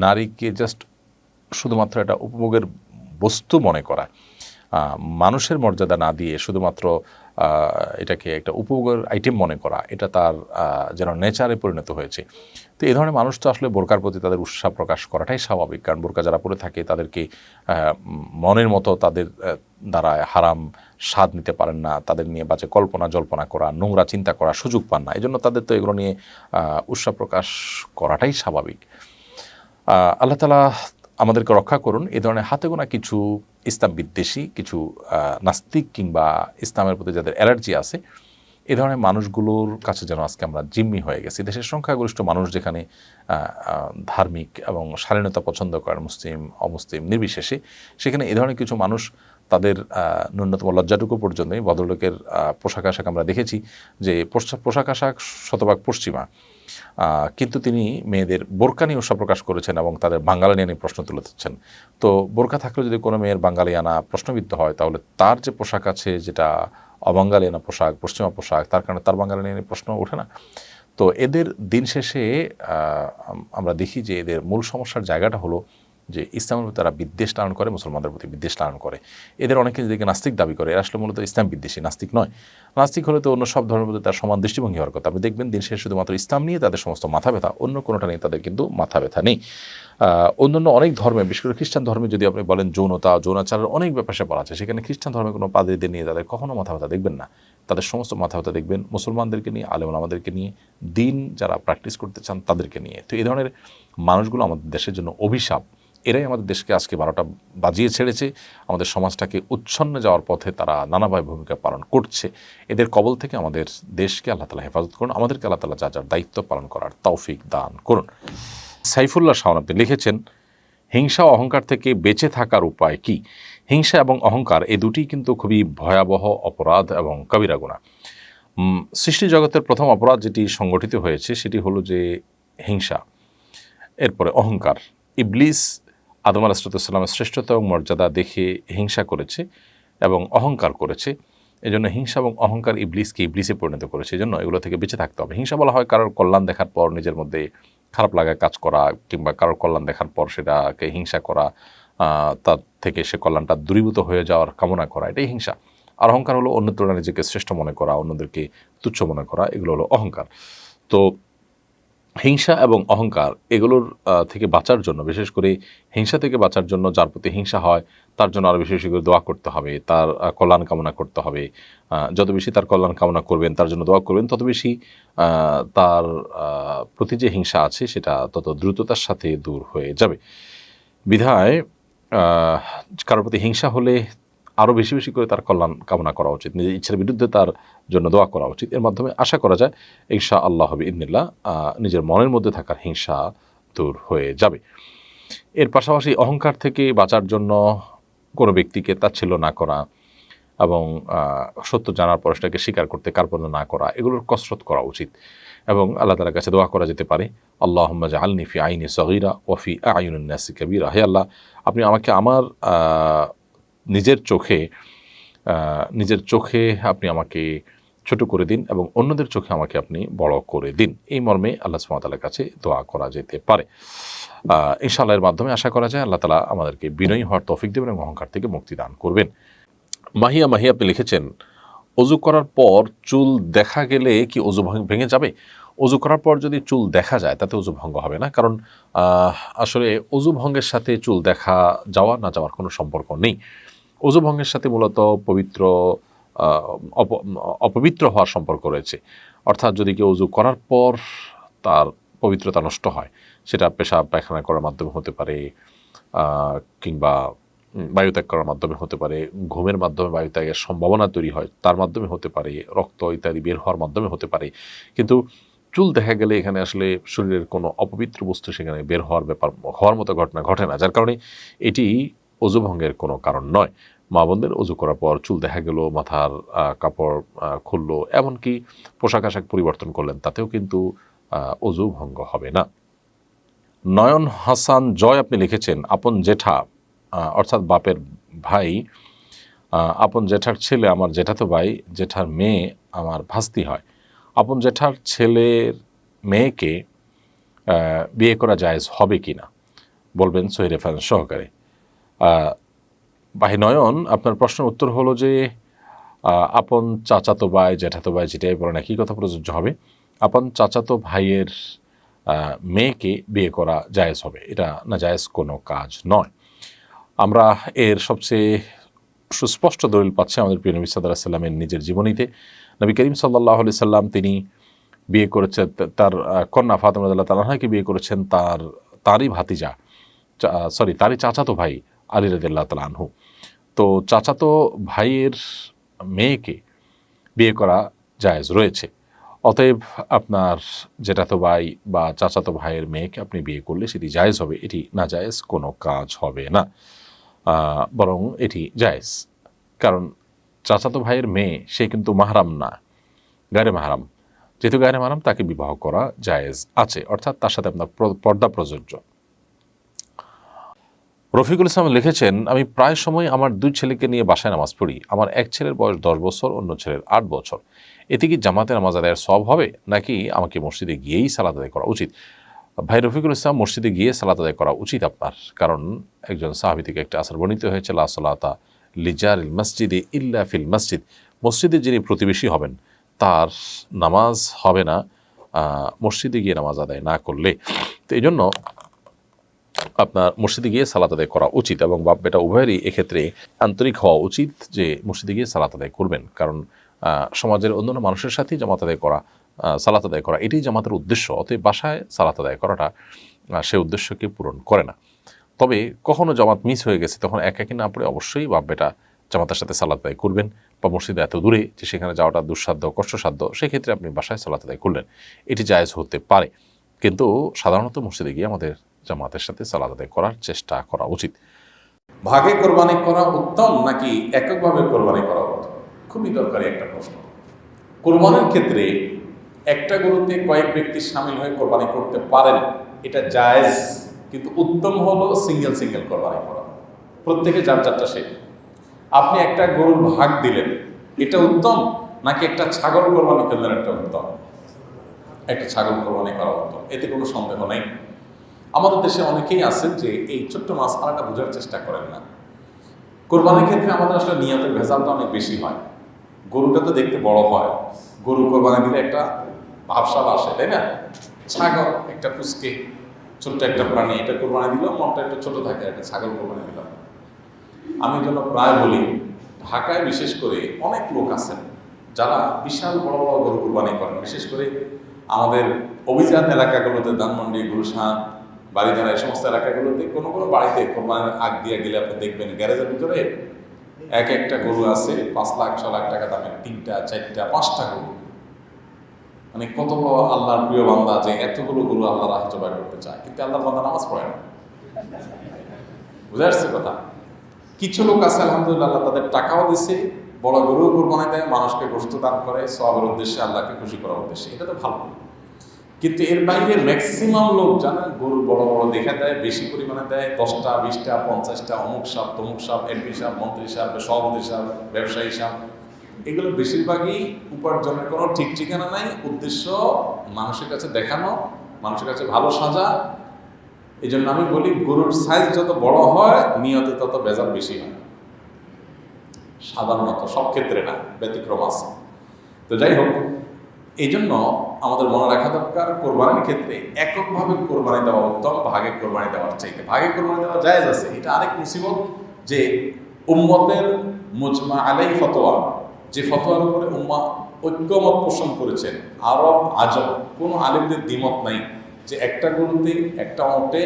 নারীকে জাস্ট শুধুমাত্র একটা উপভোগের বস্তু মনে করা, মানুষের মর্যাদা না দিয়ে শুধুমাত্র এটাকে একটা উপভোগের আইটেম মনে করা, এটা তার যেন নেচারে পরিণত হয়েছে। তো এই ধরনের মানুষ তো আসলে বোরকার প্রতি তাদের উৎসাহ প্রকাশ করাটাই স্বাভাবিক, কারণ বোরকা যারা পরে থাকে তাদেরকে মনের মতো তাদের দ্বারা হারাম স্বাদ নিতে পারেন না, তাদের নিয়ে বাজে কল্পনা জল্পনা করা, নোংরা চিন্তা করা সুযোগ পান না। এই জন্য তাদের তো এগুলো নিয়ে উৎসাহ প্রকাশ করাটাই স্বাভাবিক। আল্লাহ তাআলা আমাদেরকে রক্ষা করুন এই ধরনের হাতে গোনা কিছু ইসলাম বিদ্বেষী, কিছু নাস্তিক কিংবা ইসলামের প্রতি যাদের অ্যালার্জি আছে, এই ধরনের মানুষগুলোর কাছে যেন আজকে আমরা জিম্মি হয়ে গেছি। দেশের সংখ্যাগরিষ্ঠ মানুষ যেখানে ধার্মিক এবং শালীনতা পছন্দ করেন, মুসলিম অমুসলিম নির্বিশেষে, সেখানে এই ধরনের কিছু মানুষ তাদের ন্যূনতম লজ্জাটুকু পর্যন্ত নেই। ভদ্রলোকের পোশাক আশাক আমরা দেখেছি যে পোশাক আশাক শতভাগ পশ্চিমা, কিন্তু তিনি মেয়েদের বোরকা নিয়ে উৎসাহ প্রকাশ করেছেন এবং তাদের বাঙালিয়ানা নিয়ে প্রশ্ন তুলেছেন। তো বোরকা থাকলে যদি কোনো মেয়ের বাঙালিয়ানা প্রশ্নবিদ্ধ হয়, তাহলে তার যে পোশাক আছে যেটা অবাঙালিয়ানা পোশাক, পশ্চিমা পোশাক, তার কারণে তার বাঙালিয়ানা নিয়ে প্রশ্ন ওঠে না। তো এদের দিন শেষে আমরা দেখি যে এদের মূল সমস্যার জায়গাটা হলো যে ইসলামের প্রতি তারা বিদ্বেষ লালন করে, মুসলমানদের প্রতি বিদ্বেষ লালন করে। এদের অনেকে নিজেকে নাস্তিক দাবি করে, এরা আসলে মূলত ইসলাম বিদ্বেষী, নাস্তিক নয়। নাস্তিক হলে তো অন্য সব ধর্মের প্রতি তার সমান দৃষ্টিভঙ্গি হওয়ার কথা। আপনি দেখবেন দিন শেষে শুধুমাত্র ইসলাম নিয়ে তাদের সমস্ত মাথা ব্যথা, অন্য কোনোটা নিয়ে তাদের কিন্তু মাথা ব্যথা নেই। অন্যান্য অনেক ধর্মে, বিশেষ করে খ্রিস্টান ধর্মে যদি আপনি বলেন যৌনতা, যৌনাচারের অনেক ব্যাপার বলা আছে, সেখানে খ্রিস্টান ধর্মে কোনো পাদ্রীদের নিয়ে তাদের কখনো মাথা ব্যথা দেখবেন না। তাদের সমস্ত মাথা ব্যথা দেখবেন মুসলমানদেরকে নিয়ে, আলেম ওলামাদেরকে নিয়ে, দিন যারা প্র্যাকটিস করতে চান তাদেরকে নিয়ে। তো এই ধরনের মানুষগুলো আমাদের দেশের জন্য অভিশাপ। এরাই আমাদের দেশকে আজকে 12টা বাজিয়ে ছেড়েছে, আমাদের সমাজটাকে উচ্ছন্নে যাওয়ার পথে তারা নানাভাবে ভূমিকা পালন করছে। এদের কবল থেকে আমাদের দেশকে আল্লাহ তাআলা হেফাজত করুন, আমাদেরকে আল্লাহ তাআলা যার যার দায়িত্ব পালন করার তৌফিক দান করুন। সাইফুল্লাহ শাওন আপনি লিখেছেন, হিংসা ও অহংকার থেকে বেঁচে থাকার উপায় কি? হিংসা এবং অহংকার এই দুটি কিন্তু খুবই ভয়াবহ অপরাধ এবং কবিরা গুনাহ। সৃষ্টি জগতের প্রথম অপরাধ যেটি সংগঠিত হয়েছে সেটি হলো যে হিংসা, এরপরে অহংকার। ইবলিস আদম আলাইহিসসালামের শ্রেষ্ঠতা এবং মর্যাদা দেখে হিংসা করেছে এবং অহংকার করেছে। এই জন্য হিংসা এবং অহংকার ইবলিসকে ইবলিসে পরিণত করেছে। এই জন্য এগুলো থেকে বেঁচে থাকতে হবে। হিংসা বলা হয় কারোর কল্যাণ দেখার পর নিজের মধ্যে খারাপ লাগায় কাজ করা, কিংবা কারোর কল্যাণ দেখার পর সেটাকে হিংসা করা, তার থেকে সে কল্যাণটা দূরীভূত হয়ে যাওয়ার কামনা করা, এটাই হিংসা। আর অহংকার হলো অন্য তুলনায় নিজেকে শ্রেষ্ঠ মনে করা, অন্যদেরকে তুচ্ছ মনে করা, এগুলো হলো অহংকার। তো হিংসা এবং অহংকার এগুলোর থেকে বাঁচার জন্য, বিশেষ করে হিংসা থেকে বাঁচার জন্য যার প্রতি হিংসা হয় তার জন্য আরও বেশি বেশি করে দোয়া করতে হবে, তার কল্যাণ কামনা করতে হবে। যত বেশি তার কল্যাণ কামনা করবেন, তার জন্য দোয়া করবেন, তত বেশি তার প্রতি যে হিংসা আছে সেটা তত দ্রুততার সাথে দূর হয়ে যাবে। বিধায় কারোর প্রতি হিংসা হলে আরও বেশি বেশি করে তার কল্যাণ কামনা করা উচিত, নিজের ইচ্ছার বিরুদ্ধে তার জন্য দোয়া করা উচিত। এর মাধ্যমে আশা করা যায় ইনশাআল্লাহ বিইذনিল্লাহ নিজের মনের মধ্যে থাকার হিংসা দূর হয়ে যাবে। এর পাশাপাশি অহংকার থেকে বাঁচার জন্য কোনো ব্যক্তিকে তাচ্ছিল্য না করা এবং সত্য জানার পর সেটাকে স্বীকার করতে কার্পণ্য না করা, এগুলোর কসরত করা উচিত। এবং আল্লাহ তাআলার কাছে দোয়া করা যেতে পারে, আল্লাহুম্মা জাআলনি ফি আইনি সগীরা ওয়া ফি আ'য়ুনিন নাসি কাবীরা। হে আল্লাহ, আপনি আমাকে আমার নিজের চোখে আপনি আমাকে ছোট করে দিন এবং অন্যদের চোখে আমাকে আপনি বড় করে দিন। এই মর্মে আল্লাহ সুবহানাহু ওয়া তাআলার কাছে দোয়া করা যেতে পারে। ইনশাআল্লাহ এর মাধ্যমে আশা করা যায় আল্লাহ তাআলা আমাদেরকে বিনয়ী হওয়ার তৌফিক দেবেন এবং অহংকার থেকে মুক্তি দান করবেন। মাহিয়া আপনি লিখেছেন, অজু করার পর চুল দেখা গেলে কি অজু ভেঙে যাবে? অজু করার পর যদি চুল দেখা যায় তাতে অজু ভঙ্গ হবে না, কারণ আসলে অজু ভঙ্গের সাথে চুল দেখা যাওয়া না যাওয়ার কোনো সম্পর্ক নেই। অজু ভঙ্গের সাথে মূলত অপবিত্র হওয়ার সম্পর্ক রয়েছে। অর্থাৎ যদি কেউ অজু করার পর তার পবিত্রতা নষ্ট হয়, সেটা পেশাব পায়খানা করার মাধ্যমে হতে পারে, কিংবা বায়ুত্যাগ করার মাধ্যমে হতে পারে, ঘুমের মাধ্যমে বায়ুত্যাগের সম্ভাবনা তৈরি হয় তার মাধ্যমে হতে পারে, রক্ত ইত্যাদি বের হওয়ার মাধ্যমে হতে পারে। কিন্তু চুল দেখা গেলে এখানে আসলে শরীরের কোনো অপবিত্র বস্তু সেখানে বের হওয়ার মতো ঘটনা ঘটে না, যার কারণে এটি অজু ভঙ্গের কোনো কারণ নয়। মা বোনদের অজু করার পর চুল দেখা গেল, মাথার কাপড় খুললো, এমনকি পোশাক আশাক পরিবর্তন করলেন, তাতেও কিন্তু অজু ভঙ্গ হবে না। নয়ন হাসান জয় আপনি লিখেছেন, আপন জেঠা অর্থাৎ বাপের ভাই, আপন জেঠার ছেলে আমার জেঠাতো ভাই, জেঠার মেয়ে আমার ভাস্তি হয়। আপন জেঠার ছেলের মেয়েকে বিয়ে করা জায়েজ হবে কি না বলবেন সহি রেফারেন্স সহকারে। ভাই নয়ন, আপনার প্রশ্নের উত্তর হলো যে আপন চাচাতো ভাই, জেঠাতো ভাই, যেটাই বলেন একই কথা প্রযোজ্য হবে। আপন চাচাতো ভাইয়ের মেয়েকে বিয়ে করা জায়েজ হবে, এটা না জায়েজ কোনো কাজ নয়। আমরা এর সবচেয়ে সুস্পষ্ট দলিল পাচ্ছি আমাদের প্রিয় নবী সাল্লাল্লাহু আলাইহি সাল্লামের নিজের জীবনীতে। নবী করিম সাল্লাল্লাহু আলাইহি সাল্লাম তিনি বিয়ে করেছেন, তার কন্যা ফাতেমা রাদিয়াল্লাহু তাআলা আনহাকে বিয়ে করেছেন তারই ভাতিজা, তারই চাচাতো ভাই আলী রাদিয়াল্লাহু তাআলা আনহু। তো চাচাতো ভাইয়ের মেয়েকে বিয়ে করা জায়েজ রয়েছে। অতএব আপনার জেঠাতো ভাই বা চাচাতো ভাইয়ের মেয়েকে আপনি বিয়ে করলে সেটি জায়েজ হবে, এটি না জায়েজ কোনো কাজ হবে না, বরং এটি জায়েজ। কারণ চাচাতো ভাইয়ের মেয়ে সে কিন্তু মাহরাম না, গায়রে মাহরাম। যেহেতু গায়রে মাহরাম, তাকে বিবাহ করা জায়েজ আছে, অর্থাৎ তার সাথে আপনার পর্দা প্রযোজ্য। রফিকুল ইসলাম লিখেছেন, আমি প্রায় সময় আমার 2 ছেলেকে নিয়ে বাসায় নামাজ পড়ি। আমার এক ছেলের বয়স 10 বছর, অন্য ছেলের 8 বছর। এতে কি জামাতে নামাজ আদায়ের সওয়াব হবে, নাকি আমাকে মসজিদে গিয়েই সালাত আদায় করা উচিত? ভাই রফিকুল ইসলাম, মসজিদে গিয়ে সালাত আদায় করা উচিত আপনার, কারণ একজন সাহাবী থেকে একটা আসার বর্ণিত হয়েছে, লা সালাতা লিজারিল মসজিদে ইল্লা ফিল মসজিদ, মসজিদে যিনি প্রতিবেশী হবেন তার নামাজ হবে না মসজিদে গিয়ে নামাজ আদায় না করলে। তো এই জন্য আপনার মসজিদে গিয়ে সালাত আদায় করা উচিত, এবং বাপ বেটা উভয়েরই এক্ষেত্রে আন্তরিক হওয়া উচিত যে মসজিদে গিয়ে সালাত আদায় করবেন, কারণ সমাজের অন্যান্য মানুষের সাথেই জামাত আদায় করা, সালাত আদায় করা এটাই জামাতের উদ্দেশ্য। অতএব বাসায় সালাত আদায় করাটা সে উদ্দেশ্যকে পূরণ করে না। তবে কখনো জামাত মিস হয়ে গেছে, তখন একাকি না পড়ে অবশ্যই বাপ বেটা জামাতের সাথে সালাত আদায় করবেন, বা মসজিদে এত দূরে যে সেখানে যাওয়াটা দুঃসাধ্য কষ্টসাধ্য, সেক্ষেত্রে আপনি বাসায় সালাত আদায় করলেন, এটি জায়েজ হতে পারে। কিন্তু সাধারণত মসজিদে গিয়ে আমাদের জামাতের সাথে সালাত আদায় করার চেষ্টা করা উচিত। ভাগে কোরবানি করা উত্তম নাকি এককভাবে কোরবানি করা উত্তম? খুবই দরকারি একটা প্রশ্ন। কোরবানির ক্ষেত্রে একটা গরুতে কয়েক ব্যক্তি সামিল হয়ে কোরবানি করতে পারেন, এটা জায়েজ, কিন্তু উত্তম হলো সিঙ্গেল সিঙ্গেল কোরবানি করা, প্রত্যেকে যার যারটা সে। আপনি একটা গরুর ভাগ দিলেন, এটা উত্তম, নাকি একটা ছাগল কোরবানি করলেন একটা উত্তম? একটা ছাগল কোরবানি করা উত্তম, এতে কোনো সন্দেহ নেই। আমাদের দেশে অনেকেই আছেন যে এই ছোট্ট মাসআলাটা বোঝার চেষ্টা করেন না। কোরবানির ক্ষেত্রে আমাদের আসলে নিয়তের ভেজালটা অনেক বেশি হয়। গরুটা তো দেখতে বড় হয়, গরু কোরবানি দিলে একটা ভাবসাব আসে, তাই না? ছাগল একটা পুচকে ছোট্ট একটা প্রাণী, এটা কোরবানি দিল, মনটা একটু ছোট থাকে, একটা ছাগল কোরবানি দিলাম। আমি যেন প্রায় বলি, ঢাকায় বিশেষ করে অনেক লোক আছেন যারা বিশাল বড় বড় গরু কোরবানি করেন, বিশেষ করে আমাদের অভিজাত এলাকাগুলোতে, ধানমন্ডি, গুলশান, বাড়িধারা, এই সমস্ত এলাকাগুলোতে কোনো কোনো বাড়িতে কোরবানির আগ দিয়ে গেলে আপনি দেখবেন গ্যারেজের ভিতরে এক একটা গরু আছে 5 লাখ 6 লাখ টাকা দামের, 3টা 4টা 5টা গরু। মানে কত বড় আল্লাহর প্রিয় বান্দা যে এতগুলো গরু আল্লাহ রাহ জবাই করতে চায়, কিন্তু আল্লাহর বান্দা নামাজ পড়ে না। বুঝে আসছে কথা? কিছু লোক আছে আলহামদুলিল্লাহ, আল্লাহ তাদের টাকাও দিছে, বড় গরু কোরবানি দেয়, মানুষকে গোশত দান করে সওয়াবের উদ্দেশ্যে, আল্লাহকে খুশি করার উদ্দেশ্যে, এটা তো ভালো। কিন্তু এর বাইরে ম্যাক্সিমাম লোক জানেন গরু বড় বড় দেখে দেয়, বেশি পরিমাণে দেয়, 10টা 20টা 50টা, অমুক সাপ তমুক সাপ, এমপি সাপ, মন্ত্রী সাপ, সভাপতি সাপ, ব্যবসায়ী সাপ, এগুলো বেশিরভাগই উপার্জনের কোনো ঠিক ঠিকানা নাই, উদ্দেশ্য মানুষের কাছে দেখানো, মানুষের কাছে ভালো সাজা। এই জন্য আমি বলি গরুর সাইজ যত বড় হয় নিয়তে তত ভেজাল বেশি হয়, সাধারণত, সব ক্ষেত্রে না, ব্যতিক্রম আছে। তো যাই হোক, এই জন্য আমাদের মনে রাখা দরকার কোরবানির ক্ষেত্রে এককভাবে কোরবানি দেওয়া উত্তম ভাগে কোরবানি দেওয়ার চাইতে। ভাগে কোরবানি দেওয়া জায়েজ আছে, এটা আরেক মুসিবত যে উম্মতের মুজমা আলাই ফতোয়া, যে ফতোয়ার উপরে উম্মা ঐক্যমত পোষণ করেছেন, আরব আজম কোনো আলেমদের দ্বিমত নাই যে একটা গরুতে একটা ওটে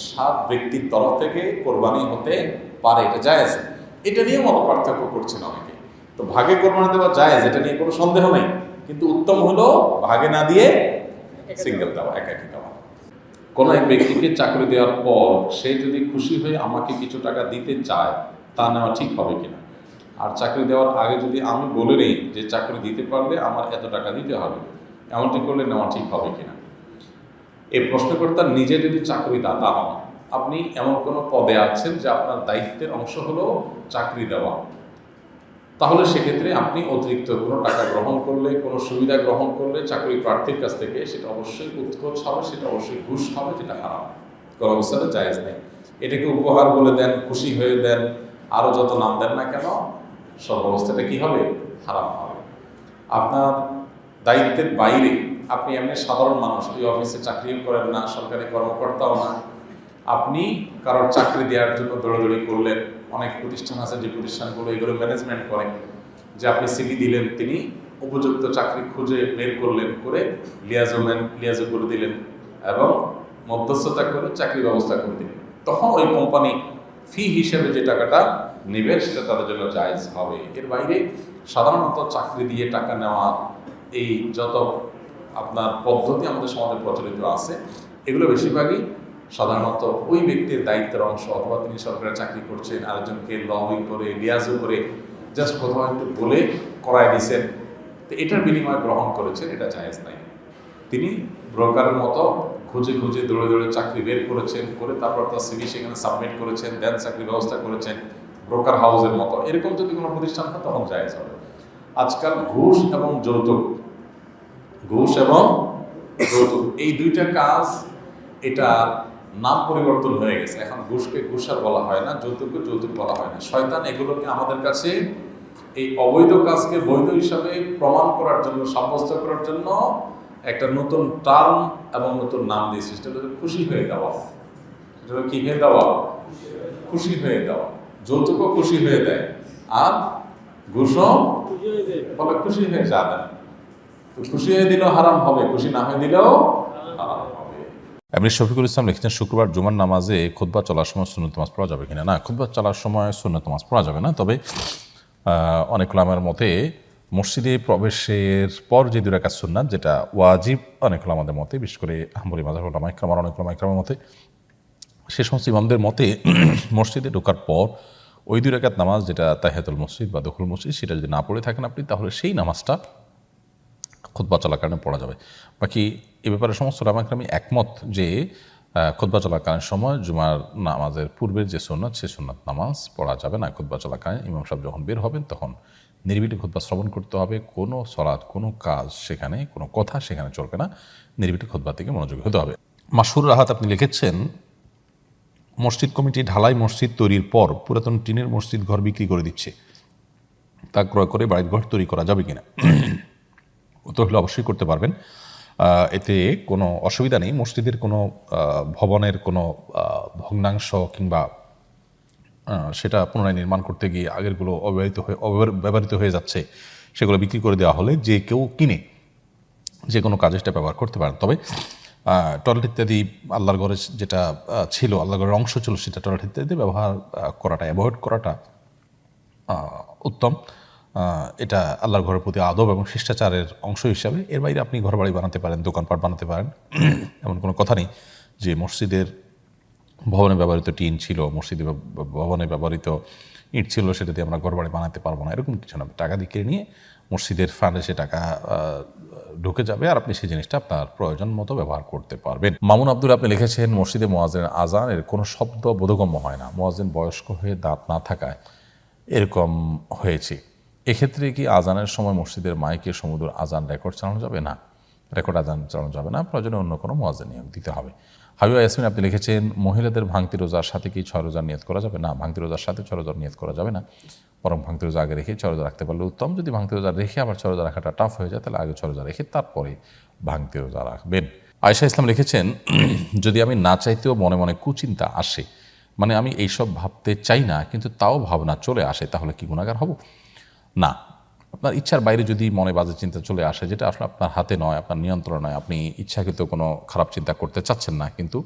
7 ব্যক্তির তরফ থেকে কোরবানি হতে পারে, এটা জায়েজ। এটা নিয়ে মত পার্থক্য করছেন অনেকে। তো ভাগে কোরবানি দেওয়া জায়েজ, এটা নিয়ে কোনো সন্দেহ নেই, কিন্তু উত্তম হলো ভাগে না দিয়ে সিঙ্গেল দেওয়া, একাকি দেওয়া। কোনো এক ব্যক্তিকে চাকরি দেওয়ার পর সে যদি খুশি হয়ে আমাকে কিছু টাকা দিতে চায়, তা নেওয়া ঠিক হবে কিনা? আর চাকরি দেওয়ার আগে যদি আমি বলে নিই যে চাকরি দিতে পারলে আমার এত টাকা দিতে হবে, এমনটি করলে নেওয়া ঠিক হবে কিনা? এই প্রশ্নকর্তা নিজে যদি চাকরি দাতা হন, আপনি এমন কোনো পদে আছেন যে আপনার দায়িত্বের অংশ হলো চাকরি দেওয়া, তাহলে সেক্ষেত্রে আপনি অতিরিক্ত কোনো টাকা গ্রহণ করলে, কোনো সুবিধা গ্রহণ করলে চাকরি প্রার্থীর কাছ থেকে, সেটা অবশ্যই উৎকোচ হবে, সেটা অবশ্যই ঘুষ হবে, যেটা হারাম, কোনো অবস্থাতে জায়েজ নেই। এটাকে উপহার বলে দেন, খুশি হয়ে দেন, আরও যত নাম দেন না কেন, সব অবস্থাটা কী হবে? হারাম হবে। আপনার দায়িত্বের বাইরে আপনি এমনি সাধারণ মানুষ, ওই অফিসে চাকরিও করেন না, সরকারি কর্মকর্তাও না, আপনি কারোর চাকরি দেওয়ার জন্য দৌড়াদৌড়ি করলেন। অনেক প্রতিষ্ঠান আছে যে প্রতিষ্ঠানগুলো এগুলো ম্যানেজমেন্ট করে, যে আপনি সিভি দিলেন, তিনি উপযুক্ত চাকরি খুঁজে বের করলেন, করে লিয়াজো করে দিলেন এবং মধ্যস্থতা করে চাকরি ব্যবস্থা করে দিলেন, তখন ওই কোম্পানি ফি হিসেবে যে টাকাটা নেবেন সেটা তাদের জন্য জায়েজ হবে। এর বাইরে সাধারণত চাকরি দিয়ে টাকা নেওয়া, এই যত আপনার পদ্ধতি আমাদের সমাজে প্রচলিত আছে, এগুলো বেশিরভাগই সাধারণত ওই ব্যক্তির দায়িত্বের অংশ, অথবা তিনি সরকারি চাকরি করছেন, আরেকজনকে লবিং করে, লিয়াজো করে, জাস্ট কোথাও একটু বলে করায় দিয়েছেন, তো এটার বিনিময়ে গ্রহণ করেছেন, এটা জায়েজ নাই। তিনি ব্রোকারের মতো খুঁজে খুঁজে দৌড়ে দৌড়ে চাকরি বের করেছেন, করে তারপর তার সিভি সেখানে সাবমিট করেছেন, দেন চাকরি ব্যবস্থা করেছেন, ব্রোকার হাউসের মতো, এরকম যদি কোনো প্রতিষ্ঠান হয় তখন জায়েজ হবে। আজকাল ঘুষ এবং যৌতুক, এই দুইটা কাজ এটা নাম পরিবর্তন হয়ে গেছে। এখন ঘুষকে ঘুষ আর বলা হয় না, যৌতুককে যৌতুক বলা হয় না। শয়তান এগুলোকে আমাদের কাছে এই অবৈধ কাজকে বৈধ হিসাবে প্রমাণ করার জন্য, সাব্যস্ত করার জন্য একটা নতুন টার্ম এবং নতুন নাম দিয়েছে। সেটা হচ্ছে খুশি হয়ে দেওয়া। সেটা হলো কি হয়ে দেওয়া? খুশি হয়ে দেওয়া। যৌতুকও খুশি হয়ে দেয়, আর ঘুষও বলে খুশি হয়ে যাবেন। তো খুশি হয়ে দিলেও হারাম হবে, খুশি না হয়ে দিলেও হারাম হবে। এমনি শফিকুল ইসলাম লিখেছেন, শুক্রবার জুমার নামাজে খুতবা চলার সময় সুন্নত নামাজ পড়া যাবে কিনা? না, খুতবা চলার সময় সুন্নত নামাজ পড়া যাবে না। তবে অনেক উলামার মতে মসজিদে প্রবেশের পর যে 2 রাকাত সুন্নাত, যেটা ওয়াজিব অনেক উলামাদের মতে, বিশেষ করে হাম্বলী মাযহাব উলামা ইকরাম, অনেক উলামা ইকরামের মতে, সে সমস্ত ইমামদের মতে মসজিদে ঢোকার পর ওই 2 রাকাত নামাজ, যেটা তাহিয়াতুল মসজিদ বা দখুল মসজিদ, সেটা যদি না পড়ে থাকেন আপনি, তাহলে সেই নামাজটা খুতবা চলাকালীন পড়া যাবে। বাকি এ ব্যাপারে সমস্ত উলামা ইকরামই একমত যে খুতবা চলাকালীন সময় জুমার নামাজের পূর্বের যে সুন্নাত, সে সুন্নাত নামাজ পড়া যাবে না। খুতবা চলাকালীন ইমাম সাহেব যখন বের হবেন তখন নিরিবিলি খুতবা শ্রবণ করতে হবে। কোনো সলাৎ, কোনো কাজ সেখানে, কোনো কথা সেখানে চলবে না। নিরিবিলি খুতবা থেকে মনোযোগী হতে হবে। মাসুর রাহাত আপনি লিখেছেন, মসজিদ কমিটি ঢালাই মসজিদ তৈরির পর পুরাতন টিনের মসজিদ ঘর বিক্রি করে দিচ্ছে, তা ক্রয় করে বাড়ির ঘর তৈরি করা যাবে কিনা? উত্তর হলে অবশ্যই করতে পারবেন। এতে কোনো অসুবিধা নেই। মসজিদের কোনো ভবনের কোনো ভগ্নাংশ কিংবা সেটা পুনরায় নির্মাণ করতে গিয়ে আগেরগুলো ব্যবহৃত হয়ে যাচ্ছে, সেগুলো বিক্রি করে দেওয়া হলে যে কেউ কিনে যে কোনো কাজে সেটা ব্যবহার করতে পারেন। তবে টয়লেট ইত্যাদি আল্লাহর ঘরে যেটা ছিল, আল্লাহর ঘরের অংশ ছিল, সেটা টয়লেট ইত্যাদি ব্যবহার করাটা, অ্যাভয়েড করাটা উত্তম। এটা আল্লাহর ঘরের প্রতি আদব এবং শিষ্টাচারের অংশ হিসাবে। এর বাইরে আপনি ঘরবাড়ি বানাতে পারেন, দোকানপাট বানাতে পারেন, এমন কোনো কথা নেই যে মসজিদের ভবনে ব্যবহৃত টিন ছিল, মসজিদে ভবনে ব্যবহৃত ইট ছিল, সেটা দিয়ে আমরা ঘরবাড়ি বানাতে পারবো না, এরকম কিছু না। টাকা দিয়ে কিনে নিয়ে মসজিদের ফান্ডে সে টাকা ঢুকে যাবে, আর আপনি সেই জিনিসটা আপনার প্রয়োজন মতো ব্যবহার করতে পারবেন। মামুন আব্দুল আপনি লিখেছেন, মসজিদে মুয়াজ্জিনের আজানের কোনো শব্দ বোধগম্য হয় না, মুয়াজ্জিন বয়স্ক হয়ে দাঁত না থাকায় এরকম হয়েছে। এক্ষেত্রে কি আজানের সময় মসজিদের মাইকে সমুদ্র আজান রেকর্ড চালানো যাবে? না, রেকর্ড আজান চালানো যাবে না। প্রয়োজনে অন্য কোনো মুয়াজ্জিন নিয়োগ দিতে হবে। হাবিবা ইয়াসমিন আপনি লিখেছেন, মহিলাদের ভাঙতি রোজার সাথে কি 6 রোজার নিয়ত করা যাবে? না, ভাঙতি রোজার সাথে 6 রোজার নিয়ত করা যাবে না। বরং ভাঙতি রোজা আগে রেখে 6 রোজা রাখতে পারলে উত্তম। যদি ভাঙতি রোজা রেখে আবার 6 রোজা রাখাটা টাফ হয়ে যায়, তাহলে আগে 6 রোজা রেখে তারপরে ভাঙতি রোজা রাখবেন। আয়েশা ইসলাম লিখেছেন, যদি আমি না চাইতেও মনে মনে কুচিন্তা আসে, মানে আমি এইসব ভাবতে চাই না কিন্তু তাও ভাবনা চলে আসে, তাহলে কি গুনাহগার হব? না, আপনার ইচ্ছার বাইরে যদি মনে বাজে চিন্তা চলে আসে, যেটা আসলে আপনার হাতে নয়, আপনার নিয়ন্ত্রণ নয়, আপনি ইচ্ছাকৃত কোনো খারাপ চিন্তা করতে চাচ্ছেন না কিন্তু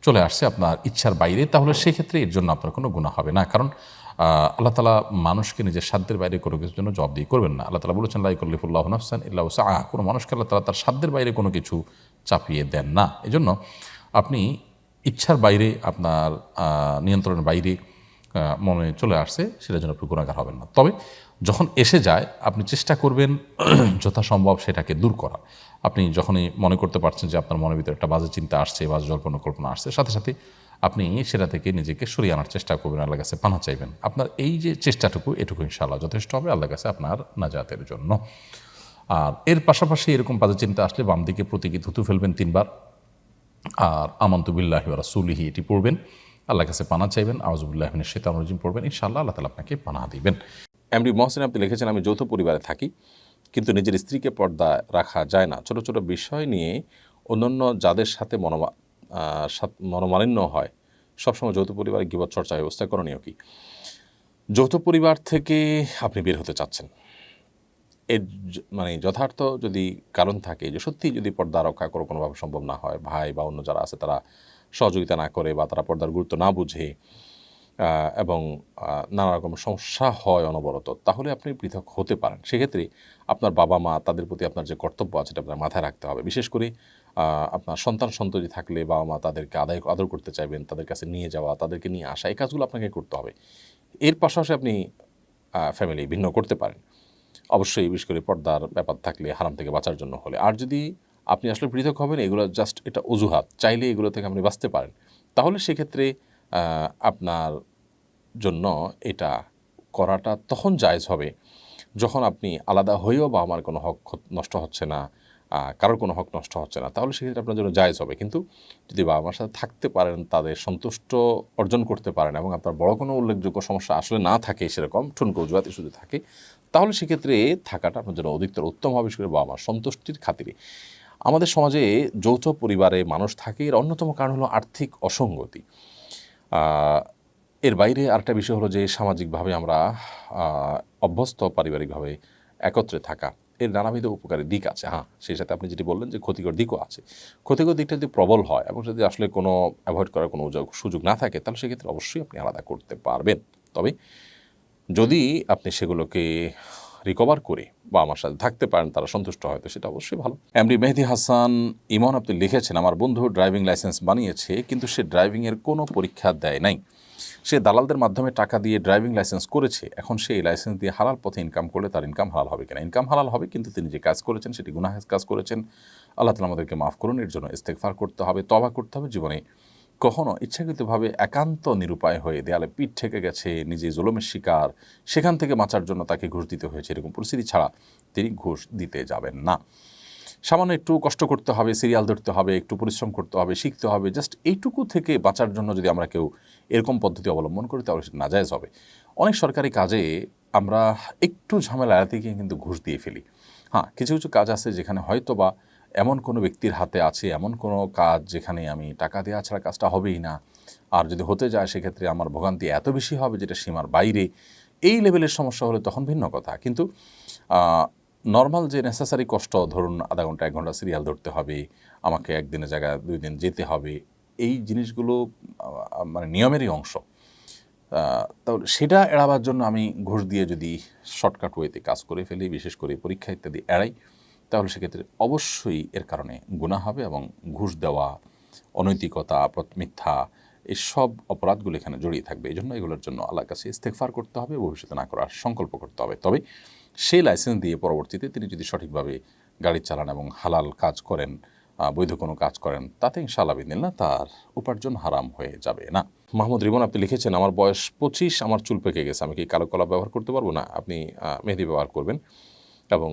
চলে আসছে আপনার ইচ্ছার বাইরে, তাহলে সেক্ষেত্রে এর জন্য আপনার কোনো গুনাহ হবে না। কারণ আল্লাহ তাআলা মানুষকে নিজের সাধ্যের বাইরে কোনো কিছুর জন্য জবাবদিহি করবেন না। আল্লাহ তাআলা বলেছেন, লা ইউকাল্লিফুল্লাহু নাফসান ইল্লা উসআহা। কোনো মানুষকে আল্লাহ তাআলা তার সাধ্যের বাইরে কোনো কিছু চাপিয়ে দেন না। এজন্য আপনি ইচ্ছার বাইরে, আপনার নিয়ন্ত্রণের বাইরে মনে চলে আসছে, সেটার জন্য আপনি গুনাহগার হবেন না। তবে যখন এসে যায়, আপনি চেষ্টা করবেন যথাসম্ভব সেটাকে দূর করা। আপনি যখনই মনে করতে পারছেন যে আপনার মনের ভিতরে একটা বাজে চিন্তা আসছে, বাজে জল্পনা কল্পনা আসছে, সাথে সাথে আপনি সেটা থেকে নিজেকে সরিয়ে আনার চেষ্টা করবেন, আল্লাহর কাছে পানাহ চাইবেন। আপনার এই যে চেষ্টাটুকু, এটুকু ইনশাআল্লাহ যথেষ্ট হবে আল্লাহর কাছে আপনার নাজাতের জন্য। আর এর পাশাপাশি এরকম বাজে চিন্তা আসলে বাম দিকে প্রতীকী থুতু ফেলবেন 3 বার, আর আমানতু বিল্লাহি ওয়া রাসূলিহি এটি পড়বেন, আল্লাহর কাছে পানাহ চাইবেন, আউযু বিল্লাহি মিনাশ শাইতানির রাজিম পড়বেন, ইনশাআল্লাহ আল্লাহ তাআলা আপনাকে পানাহ দিবেন। এমডি মহসিন আপনি লিখেছেন, আমি যৌথ পরিবারে থাকি কিন্তু নিজের স্ত্রীকে পর্দায় রাখা যায় না। ছোট ছোট বিষয় নিয়ে অন্যান্য যাদের সাথে মনোমালিন্য হয়, সবসময় যৌথ পরিবারে গীবত চর্চা ব্যবস্থা করণীয় কি? যৌথ পরিবার থেকে আপনি বের হতে চাচ্ছেন, এর মানে যথার্থ যদি কারণ থাকে যে সত্যিই যদি পর্দা রক্ষা করে কোনোভাবে সম্ভব না হয়, ভাই বা অন্য যারা আছে তারা সহযোগিতা না করে বা তারা পর্দার গুরুত্ব না বুঝে এবং নানা রকম সমস্যা হয় অনবরত, তাহলে আপনি পৃথক হতে পারেন। সেক্ষেত্রে আপনার বাবা মা, তাদের প্রতি আপনার যে কর্তব্য আছে সেটা আপনার মাথায় রাখতে হবে। বিশেষ করে আপনার সন্ততি থাকলে বাবা মা তাদেরকে আদর করতে চাইবেন, তাদের কাছে নিয়ে যাওয়া, তাদেরকে নিয়ে আসা, এই কাজগুলো আপনাকে করতে হবে। এর পাশাপাশি আপনি ফ্যামিলি ভিন্ন করতে পারেন, অবশ্যই বিশেষ করে পর্দার ব্যাপার থাকলে, হারাম থেকে বাঁচার জন্য হলে। আর যদি আপনি আসলে পৃথক হবেন, এগুলো জাস্ট এটা অজুহাত, চাইলে এগুলো থেকে আপনি বাঁচতে পারেন, তাহলে সেক্ষেত্রে আপনার জন্য এটা করাটা তখন জায়েজ হবে যখন আপনি আলাদা হয়েও বা আমার কোনো হক নষ্ট হচ্ছে না, কারোর কোনো হক নষ্ট হচ্ছে না, তাহলে সেক্ষেত্রে আপনার জন্য জায়েজ হবে। কিন্তু যদি বাবা মার সাথে থাকতে পারেন, তাদের সন্তুষ্ট অর্জন করতে পারেন এবং আপনার বড় কোনো উল্লেখযোগ্য সমস্যা আসলে না থাকে, সেরকম ঠুনকো অজুহাতে শুধু থাকে, তাহলে সেক্ষেত্রে থাকাটা আপনার জন্য অধিকতর উত্তম হবে, বিশেষ করে বাবা মার সন্তুষ্টির খাতিরে। আমাদের সমাজে যৌথ পরিবারে মানুষ থাকে, এর অন্যতম কারণ হলো আর্থিক অসঙ্গতি। এর বাইরে আরেকটা বিষয় হলো যে সামাজিকভাবে আমরা অভ্যস্ত পারিবারিকভাবে একত্রে থাকা, এর নানাবিধ উপকারী দিক আছে। হ্যাঁ, সেই সাথে আপনি যেটি বললেন যে ক্ষতিকর দিকও আছে। ক্ষতিকর দিকটা যদি প্রবল হয় এবং যদি আসলে কোনো অ্যাভয়েড করার কোনো সুযোগ না থাকে, তাহলে সেক্ষেত্রে অবশ্যই আপনি আলাদা করতে পারবেন। তবে যদি আপনি সেগুলোকে রিকভার করে বা আমার সাথে থাকতে পারেন, তারা সন্তুষ্ট হয়, তো সেটা অবশ্যই ভালো। এমডি মেহেদি হাসান ইমন আপনি লিখেছেন, আমার বন্ধু ড্রাইভিং লাইসেন্স বানিয়েছে, কিন্তু সে ড্রাইভিংয়ের কোনো পরীক্ষা দেয় নাই। সে দালালদের মাধ্যমে টাকা দিয়ে ড্রাইভিং লাইসেন্স করেছে। এখন সে এই লাইসেন্স দিয়ে হালাল পথে ইনকাম করলে তার ইনকাম হালাল হবে কিনা? ইনকাম হালাল হবে, কিন্তু তিনি যে কাজ করেছেন সেটি গুনাহের কাজ করেছেন। আল্লাহ তাআলা আমাদেরকে মাফ করুন। এর জন্য ইস্তেগফার করতে হবে, তওবা করতে হবে। জীবনে কখনো ইচ্ছাকৃতভাবে একান্ত নিরুপায় হয়ে দেয়ালে পিঠ ঠেকে গেছে, নিজে জুলুমের শিকার, সেখান থেকে বাঁচার জন্য তাকে ঘুষ দিতে হয়েছে, এরকম পরিস্থিতি ছাড়া তিনি ঘুষ দিতে যাবেন না। সামান্য একটু কষ্ট করতে হবে, সিরিয়াল ধরতে হবে, একটু পরিশ্রম করতে হবে, শিখতে হবে, জাস্ট এইটুকু থেকে বাঁচার জন্য যদি আমরা কেউ এরকম পদ্ধতি অবলম্বন করি, তাহলে সেটা নাজায়েজ হবে। অনেক সরকারি কাজে আমরা একটু ঝামেলা এড়াতে গিয়ে কিন্তু ঘুষ দিয়ে ফেলি। হ্যাঁ, কিছু কিছু কাজ আছে যেখানে হয়তো বা এমন কোনো ব্যক্তির হাতে আছে, এমন কোনো কাজ যেখানে আমি টাকা দেওয়া ছাড়া কাজটা হবেই না, আর যদি হতে যায় সেক্ষেত্রে আমার ভোগান্তি এত বেশি হবে যেটা সীমার বাইরে, এই লেভেলের সমস্যা হলে তখন ভিন্ন কথা। কিন্তু নর্মাল যে নেসেসারি কষ্ট, ধরুন আধা ঘন্টা 1 ঘন্টা সিরিয়াল ধরতে হবে, আমাকে একদিনের জায়গায় 2 দিন যেতে হবে, এই জিনিসগুলো মানে নিয়মেরই অংশ। তাহলে সেটা এড়াবার জন্য আমি ঘুষ দিয়ে যদি শর্টকাট ওয়েতে কাজ করে ফেলি, বিশেষ করে পরীক্ষা ইত্যাদি এড়াই, তাহলে সেক্ষেত্রে অবশ্যই এর কারণে গুনাহ হবে এবং ঘুষ দেওয়া, অনৈতিকতা, মিথ্যা, এসব অপরাধগুলো এখানে জড়িয়ে থাকবে। এই জন্য এগুলোর জন্য আল্লাহর কাছে ইস্তেগফার করতে হবে, ভবিষ্যতে না করার সংকল্প করতে হবে। তবে সেই লাইসেন্স দিয়ে পরবর্তীতে তিনি যদি সঠিকভাবে গাড়ি চালান এবং হালাল কাজ করেন, বৈধ কোনো কাজ করেন, তাতে ইনশাআল্লাহ বিদিনিল্লাহ তার উপার্জন হারাম হয়ে যাবে না। মাহমুদ রিমন আপনি লিখেছেন, আমার বয়স 25, আমার চুল পেকে গেছে, আমি কি কালো কলা ব্যবহার করতে পারবো? না, আপনি মেহেদি ব্যবহার করবেন এবং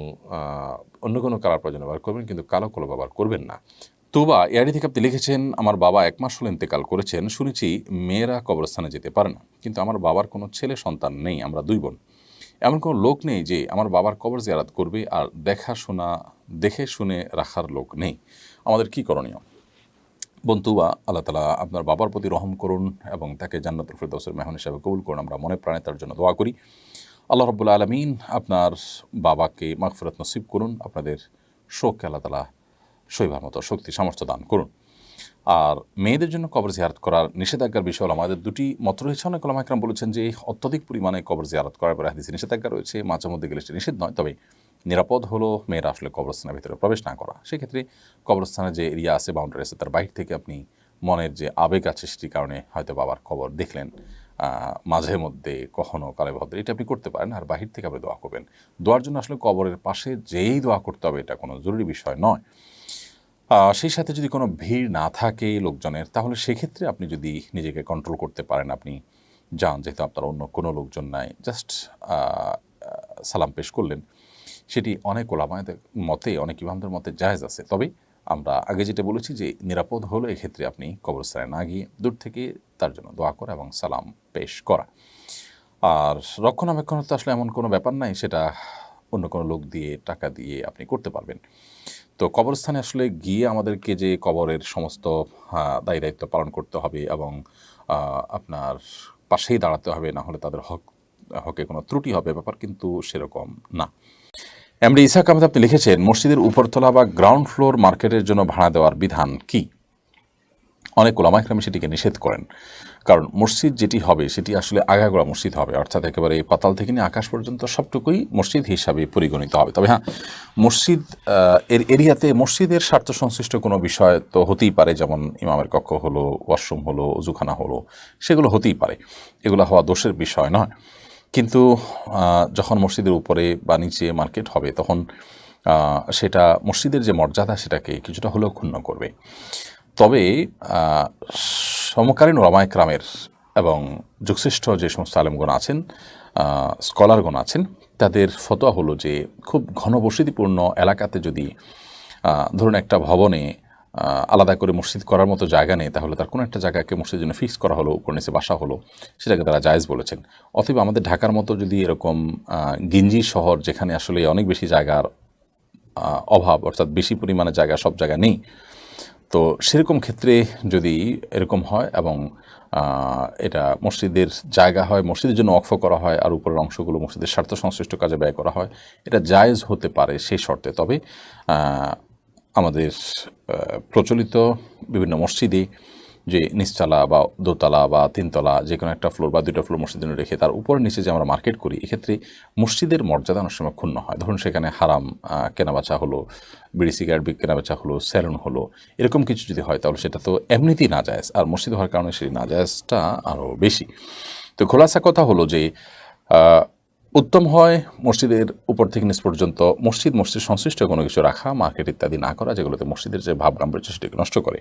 অন্য কোনো কালার প্রয়োজন ব্যবহার করবেন, কিন্তু কালো কলা ব্যবহার করবেন না। তোবা এআইডি থেকে আপনি লিখেছেন, আমার বাবা 1 মাস হলো ইন্তেকাল করেছেন, শুনেছি মেয়েরা কবরস্থানে যেতে পারে না, কিন্তু আমার বাবার কোনো ছেলে সন্তান নেই, আমরা 2 বোন। এমন কোনো লোক নেই যে আমার বাবার কবর জিয়ারত করবে, আর দেখে শুনে রাখার লোক নেই, আমাদের কি করণীয়? বন্ধুবা, আল্লাহ তাআলা আপনার বাবার প্রতি রহম করুন এবং তাকে জান্নাতুল ফেরদাউসের মেহমান হিসেবে কবুল করুন। আমরা মনে প্রাণে তার জন্য দোয়া করি। আল্লাহ রাব্বুল আলামিন আপনার বাবাকে মাগফিরাত নসিব করুন, আপনাদের শোককে আল্লাহ তাআলা সইবার মতো শক্তি সামর্থ্য দান করুন। আর মেয়েদের জন্য কবর জিয়ারত করার নিষেধাজ্ঞার বিষয় হলো, আমাদের 2টি মত রয়েছে। অনেক ওলামা ইকরাম বলেছেন যে অত্যধিক পরিমাণে কবর জিয়ারত করার পরে হাদিসে নিষেধাজ্ঞা রয়েছে, মাঝে মধ্যে গেলে সেটা নিষেধ নয়। তবে নিরাপদ হলো মেয়েরা আসলে কবরস্থানের ভিতরে প্রবেশ না করা। সেক্ষেত্রে কবরস্থানের যে এরিয়া আছে, বাউন্ডারি আছে, তার বাইরে থেকে আপনি মনের যে আবেগ আছে সেটির কারণে হয়তো বাবার কবর দেখলেন মাঝে মধ্যে, কখনো কালে ভদ্রে, এটা আপনি করতে পারেন। আর বাহির থেকে আপনি দোয়া করবেন। দোয়ার জন্য আসলে কবরের পাশে যেই দোয়া করতে হবে এটা কোনো জরুরি বিষয় নয়। সেই সাথে যদি কোনো ভিড় না থাকে লোকজনের, তাহলে সেক্ষেত্রে আপনি যদি নিজেকে কন্ট্রোল করতে পারেন, আপনি যান, যেহেতু আপনার অন্য কোনো লোকজন নাই, জাস্ট সালাম পেশ করলেন, সেটি অনেক ওলামাদের মতে, অনেক ইমামদের মতে জায়েজ আছে। তবে আমরা আগে যেটা বলেছি যে নিরাপদ হলো এক্ষেত্রে আপনি কবরস্থানে না গিয়ে দূর থেকে তার জন্য দোয়া করা এবং সালাম পেশ করা। আর রক্ষণাবেক্ষণ তো আসলে এমন কোনো ব্যাপার নাই, সেটা অন্য কোনো লোক দিয়ে, টাকা দিয়ে আপনি করতে পারবেন। তো কবরস্থানে আসলে গিয়ে আমাদেরকে যে কবরের সমস্ত দায়ী দায়িত্ব পালন করতে হবে এবং আপনার পাশেই দাঁড়াতে হবে, না হলে তাদের হকে কোনো ত্রুটি হবে, ব্যাপার কিন্তু সেরকম না। এমডি ইসাক আহমেদ আপনি লিখেছেন, মসজিদের উপরতলা বা গ্রাউন্ড ফ্লোর মার্কেটের জন্য ভাড়া দেওয়ার বিধান কি? অনেক ওলামা ইকরাম সেটিকে নিষেধ করেন, কারণ মসজিদ যেটি হবে সেটি আসলে আগাগোড়া মসজিদ হবে, অর্থাৎ একেবারে পাতাল থেকে নিয়ে আকাশ পর্যন্ত সবটুকুই মসজিদ হিসাবে পরিগণিত হবে। তবে হ্যাঁ, মসজিদ এর এরিয়াতে মসজিদের স্বার্থ সংশ্লিষ্ট কোনো বিষয় তো হতেই পারে, যেমন ইমামের কক্ষ হলো, ওয়াশরুম হলো, অজুখানা হলো, সেগুলো হতেই পারে, এগুলো হওয়া দোষের বিষয় নয়। কিন্তু যখন মসজিদের উপরে বা নিচে মার্কেট হবে, তখন সেটা মসজিদের যে মর্যাদা সেটাকে কিছুটা হলেও ক্ষুণ্ণ করবে। তবে সমকালীন ওলামা ইকরামের এবং যুগশ্রেষ্ঠ যে সমস্ত আলেমগণ আছেন, স্কলারগণ আছেন, তাদের ফতোয়া হলো যে খুব ঘনবসতিপূর্ণ এলাকাতে যদি ধরুন একটা ভবনে আলাদা করে মসজিদ করার মতো জায়গা নেই, তাহলে তার কোনো একটা জায়গাকে মসজিদের জন্য ফিক্স করা হলো, উপর নিচে বাসা হলো, সেটাকে তারা জায়েজ বলেছেন। অথবা আমাদের ঢাকার মতো যদি এরকম গিঞ্জি শহর, যেখানে আসলে অনেক বেশি জায়গার অভাব, অর্থাৎ বেশি পরিমাণে জায়গা সব জায়গা নেই, তো সেরকম ক্ষেত্রে যদি এরকম হয় এবং এটা মসজিদের জায়গা হয়, মসজিদের জন্য ওয়াকফ করা হয়, আর উপরের অংশগুলো মসজিদের স্বার্থ সংশ্লিষ্ট কাজে ব্যয় করা হয়, এটা জায়েজ হতে পারে সেই শর্তে। তবে আমাদের প্রচলিত বিভিন্ন মসজিদে যে নিচতলা বা দোতলা বা তিনতলা যে কোনো একটা ফ্লোর বা দুটো ফ্লোর মসজিদের জন্য রেখে তার উপরে নিচে যে আমরা মার্কেট করি, এক্ষেত্রে মসজিদের মর্যাদা অনেক সময় ক্ষুণ্ণ হয়। ধরুন সেখানে হারাম কেনাবেচা হলো, বিড়ি সিগারেট কেনাবেচা হলো, স্যালুন হলো, এরকম কিছু যদি হয় তাহলে সেটা তো এমনিতেই নাজায়েজ, আর মসজিদ হওয়ার কারণে সেই নাজায়েজটা আরও বেশি। তো খোলাসা কথা হলো যে উত্তম হয় মসজিদের উপর থেকে নিচ পর্যন্ত মসজিদ সংশ্লিষ্ট কোনো কিছু রাখা, মার্কেট ইত্যাদি না করা, যেগুলোতে মসজিদের যে ভাব গাম্ভীর্য সেটাকে নষ্ট করে।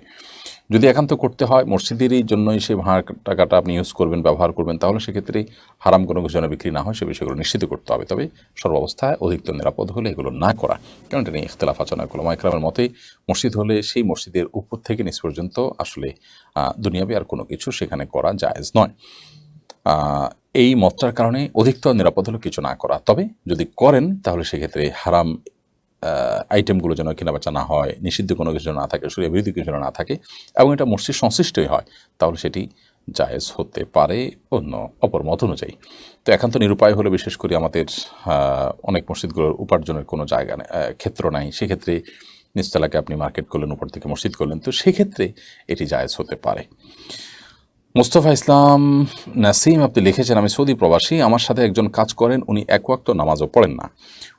যদি একান্ত করতে হয় মসজিদেরই জন্যই সেই ভাড়া টাকাটা আপনি ইউজ করবেন, ব্যবহার করবেন, তাহলে সেক্ষেত্রে হারাম কোনো কিছু যেন বিক্রি না হয় সে বিষয়গুলো নিশ্চিত করতে হবে। তবে সর্বাবস্থায় অধিকতর নিরাপদ হলে এগুলো না করা, কারণ এটা নিয়ে ইখতিলাফ আছে অনেকগুলো। মাইকরামের মতেই মসজিদ হলে সেই মসজিদের উপর থেকে নিচ পর্যন্ত আসলে দুনিয়াবি আর কোনো কিছু সেখানে করা জায়েজ নয়। এই মতটার কারণে অধিকতর নিরাপদ হলো কিছু না করা। তবে যদি করেন তাহলে সেক্ষেত্রে হারাম আইটেমগুলো যেন কেনাবেচা না হয়, নিষিদ্ধ কোনো কিছু না থাকে, শরীয়ত বিরোধী কিছু না থাকে, এবং এটা মসজিদ সংশ্লিষ্টই হয়, তাহলে সেটি জায়েজ হতে পারে অন্য অপর মত অনুযায়ী। তো একান্ত নিরুপায় হলে, বিশেষ করে আমাদের অনেক মসজিদগুলোর উপার্জনের কোনো জায়গা ক্ষেত্র নাই, সেক্ষেত্রে নিচতলাকে আপনি মার্কেট করলেন, উপর থেকে মসজিদ করলেন, তো সেক্ষেত্রে এটি জায়েজ হতে পারে। মুস্তফা ইসলাম নাসিম আপনি লিখেছেন, আমি সৌদি প্রবাসী, আমার সাথে একজন কাজ করেন, উনি এক ওয়াক্ত নামাজও পড়েন না,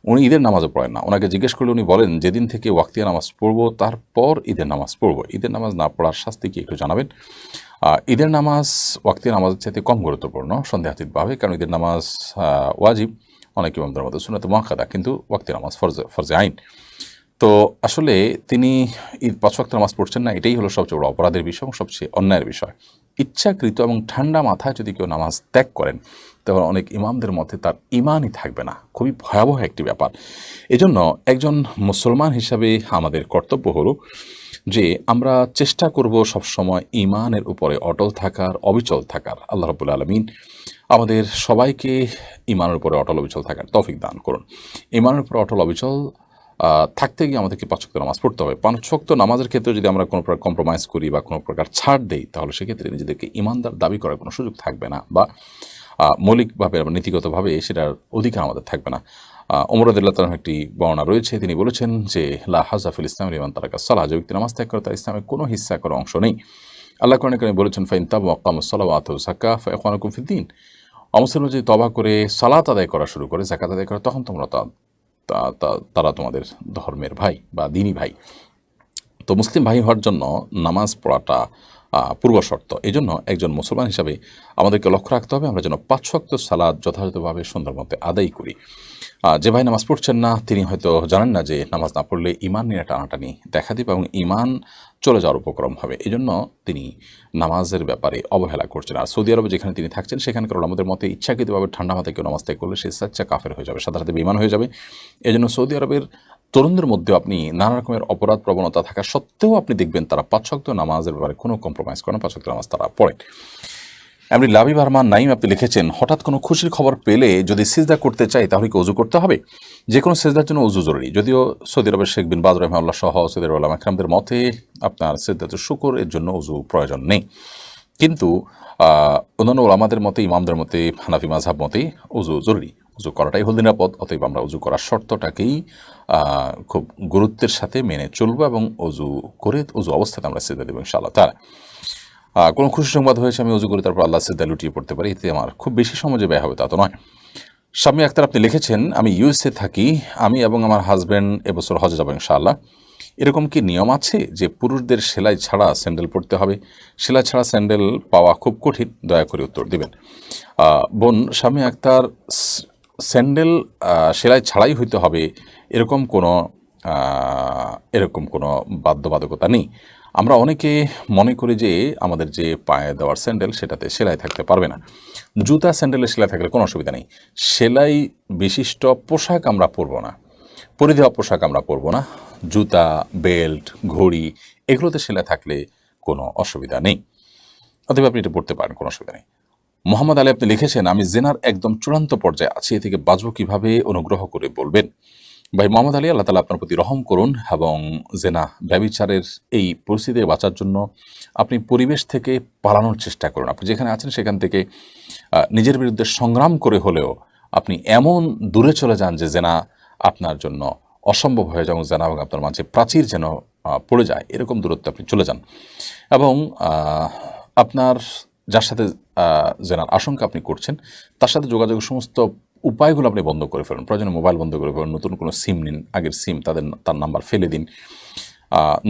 উনি ঈদের নামাজও পড়েন না। ওনাকে জিজ্ঞেস করলে উনি বলেন যেদিন থেকে ওয়াক্তিয়া নামাজ পড়বো তারপর ঈদের নামাজ পড়বো। ঈদের নামাজ না পড়ার শাস্তি কি একটু জানাবেন? ঈদের নামাজ ওয়াক্তিয়া নামাজের চাইতে কম গুরুত্বপূর্ণ সন্দেহাতীতভাবে, কারণ ঈদের নামাজ ওয়াজিব, অনেক ইমামদের মধ্যে সুন্নাত মুআক্কাদা, কিন্তু ওয়াক্তিয়া নামাজ ফরজে আইন। তো আসলে তিনি ঈদ 5 ওয়াক্ত নামাজ পড়ছেন না, এটাই হলো সবচেয়ে বড় অপরাধের বিষয় এবং সবচেয়ে অন্যায়ের বিষয়। ইচ্ছাকৃত এবং ঠান্ডা মাথায় যদি কেউ নামাজ ত্যাগ করেন, তখন অনেক ইমামদের মধ্যে তার ইমানই থাকবে না। খুবই ভয়াবহ একটি ব্যাপার। এজন্য একজন মুসলমান হিসাবে আমাদের কর্তব্য হলো যে আমরা চেষ্টা করব সবসময় ইমানের উপরে অটল থাকার, অবিচল থাকার। আল্লাহ রাব্বুল আলামিন আমাদের সবাইকে ইমানের উপরে অটল অবিচল থাকার তৌফিক দান করুন। ইমানের উপরে অটল অবিচল থাকতে গিয়ে আমাদেরকে 5 ওয়াক্ত নামাজ পড়তে হবে। 5 ওয়াক্ত নামাজের ক্ষেত্রে যদি আমরা কোনো প্রকার কম্প্রোমাইজ করি বা কোনো প্রকার ছাড় দেই, তাহলে সেক্ষেত্রে নিজেদেরকে ইমানদার দাবি করার কোনো সুযোগ থাকবে না, বা মৌলিকভাবে বা নীতিগতভাবে সেটার অধিকার আমাদের থাকবে না। ওমর রাদিয়াল্লাহু তাআলার একটি বর্ণনা রয়েছে, তিনি বলেছেন যে লা হাযা ফিল ইসলাম লিমান তারাকা সালাহ, যে ব্যক্তি নামাজ ত্যাগ করে তার ইসলামে কোনো হিস্সা করার অংশ নেই। আল্লাহ কোরআনে কারিমে বলেছেন ফাইন তাবু ওয়া আকামুস সালাহ ওয়া আতাউজ যাকাত ফাইখওয়ানুকুম ফিদ্দীন। অমুসলিম যদি তওবা করে সালাত আদায় করা শুরু করে, যাকাত আদায় করে, তখন তোমরা তারা তোমাদের ধর্মের ভাই বা দিনী ভাই। তো মুসলিম ভাই হওয়ার জন্য নামাজ পড়াটা পূর্ব শর্ত। এই জন্য একজন মুসলমান হিসাবে আমাদেরকে লক্ষ্য রাখতে হবে আমরা যেন 5 ওয়াক্ত সালাত যথাযথভাবে সুন্দর মতে আদায় করি। যে ভাই নামাজ পড়ছেন না, তিনি হয়তো জানেন না যে নামাজ না পড়লে ইমান নিয়ে টানাটানি দেখা দিবে এবং ইমান চলে যাওয়ার উপক্রম হবে। এই জন্য তিনি নামাজের ব্যাপারে অবহেলা করছেন। আর সৌদি আরবে যেখানে তিনি থাকছেন, সেখানকার আমাদের মতে ইচ্ছাকৃতভাবে ঠান্ডা মাথায় কেউ নামাজ ত্যাগ করলে সে সাচ্চা কাফের হয়ে যাবে, সাথে সাথে বেঈমান হয়ে যাবে। এই জন্য সৌদি আরবের তরুণদের মধ্যেও আপনি নানা রকমের অপরাধ প্রবণতা থাকা সত্ত্বেও আপনি দেখবেন তারা 5 ওয়াক্ত নামাজের ব্যাপারে কোনো কম্প্রোমাইজ করে না, 5 ওয়াক্ত নামাজ তারা পড়েন। এমনি লাবিব রহমান নাইম আপনি লিখেছেন, হঠাৎ কোনো খুশির খবর পেলে যদি সিজদা করতে চাই তাহলে কি ওযু করতে হবে? যে কোনো সিজদার জন্য ওযু জরুরি। যদিও সৌদি আরবের শেখ বিন বাজ রাহিমাহুল্লাহ সহ সৌদি আরবের উলামা ইকরামদের মতে আপনার সিজদাতুশ শুকর এর জন্য ওযু প্রয়োজন নেই, কিন্তু অন্যান্য ওলামাদের মতে, ইমামদের মতে, হানাফি মাযহাব মতে ওযু জরুরি। ওযু করাটাই হল নিরাপদ। অতএব আমরা ওযু করার শর্তটাকেই খুব গুরুত্বের সাথে মেনে চলবো এবং ওযু করে ওযু অবস্থাতে আমরা সিজদা দেব ইনশাআল্লাহ তাআলা। কোনো খুশি সংবাদ হয়েছে আমি ওযু করে তারপর আল্লাহ সিজদা লুটিয়ে পড়তে পারি, এতে আমার খুব বেশি সময় যে ব্যয় হবে তা তো নয়। শাম্মী আক্তার আপনি লিখেছেন, আমি ইউএসএ থাকি, আমি এবং আমার হাজব্যান্ড এবছর হজে যাব ইনশাআল্লাহ। এরকম কি নিয়ম আছে যে পুরুষদের সেলাই ছাড়া স্যান্ডেল পরতে হবে? সেলাই ছাড়া স্যান্ডেল পাওয়া খুব কঠিন, দয়া করে উত্তর দিবেন। বোন শাম্মী আক্তার, স্যান্ডেল সেলাই ছাড়াই হইতে হবে এরকম কোনো বাধ্যবাধকতা নেই। আমরা অনেকে মনে করি যে আমাদের যে পায়ে দেওয়ার স্যান্ডেল সেটাতে সেলাই থাকতে পারবে না। জুতা স্যান্ডেলে সেলাই থাকলে কোনো অসুবিধা নেই। সেলাই বিশিষ্ট পোশাক আমরা পরব না। পরে দেওয়া পোশাক আমরা পরবো না, জুতা, বেল্ট, ঘড়ি এগুলোতে সেলাই থাকলে কোনো অসুবিধা নেই, অতএব আপনি এটা পড়তে পারেন, কোনো অসুবিধা নেই। মোহাম্মদ আলী আপনি লিখেছেন, আমি জেনার একদম চূড়ান্ত পর্যায়ে আছি, এ থেকে বাঁচবো কিভাবে, অনুগ্রহ করে বলবেন। ভাই মোহাম্মদ আলী, আল্লাহ তাআলা আপনার প্রতি রহম করুন এবং জেনা ব্যভিচারের এই পরিস্থিতি থেকে বাঁচার জন্য আপনি পরিবেশ থেকে পালানোর চেষ্টা করুন। আপনি যেখানে আছেন সেখান থেকে নিজের বিরুদ্ধে সংগ্রাম করে হলেও আপনি এমন দূরে চলে যান যে জেনা আপনার জন্য অসম্ভব হয়ে যায় এবং জেনা এবং আপনার মাঝে প্রাচীর যেন পড়ে যায়, এরকম দূরত্বে আপনি চলে যান এবং আপনার যার সাথে জেনার আশঙ্কা আপনি করছেন তার সাথে যোগাযোগের সমস্ত উপায়গুলো আপনি বন্ধ করে ফেলুন। প্রয়োজনে মোবাইল বন্ধ করে ফেলুন, নতুন কোনো সিম নিন, আগের সিম তার নাম্বার ফেলে দিন।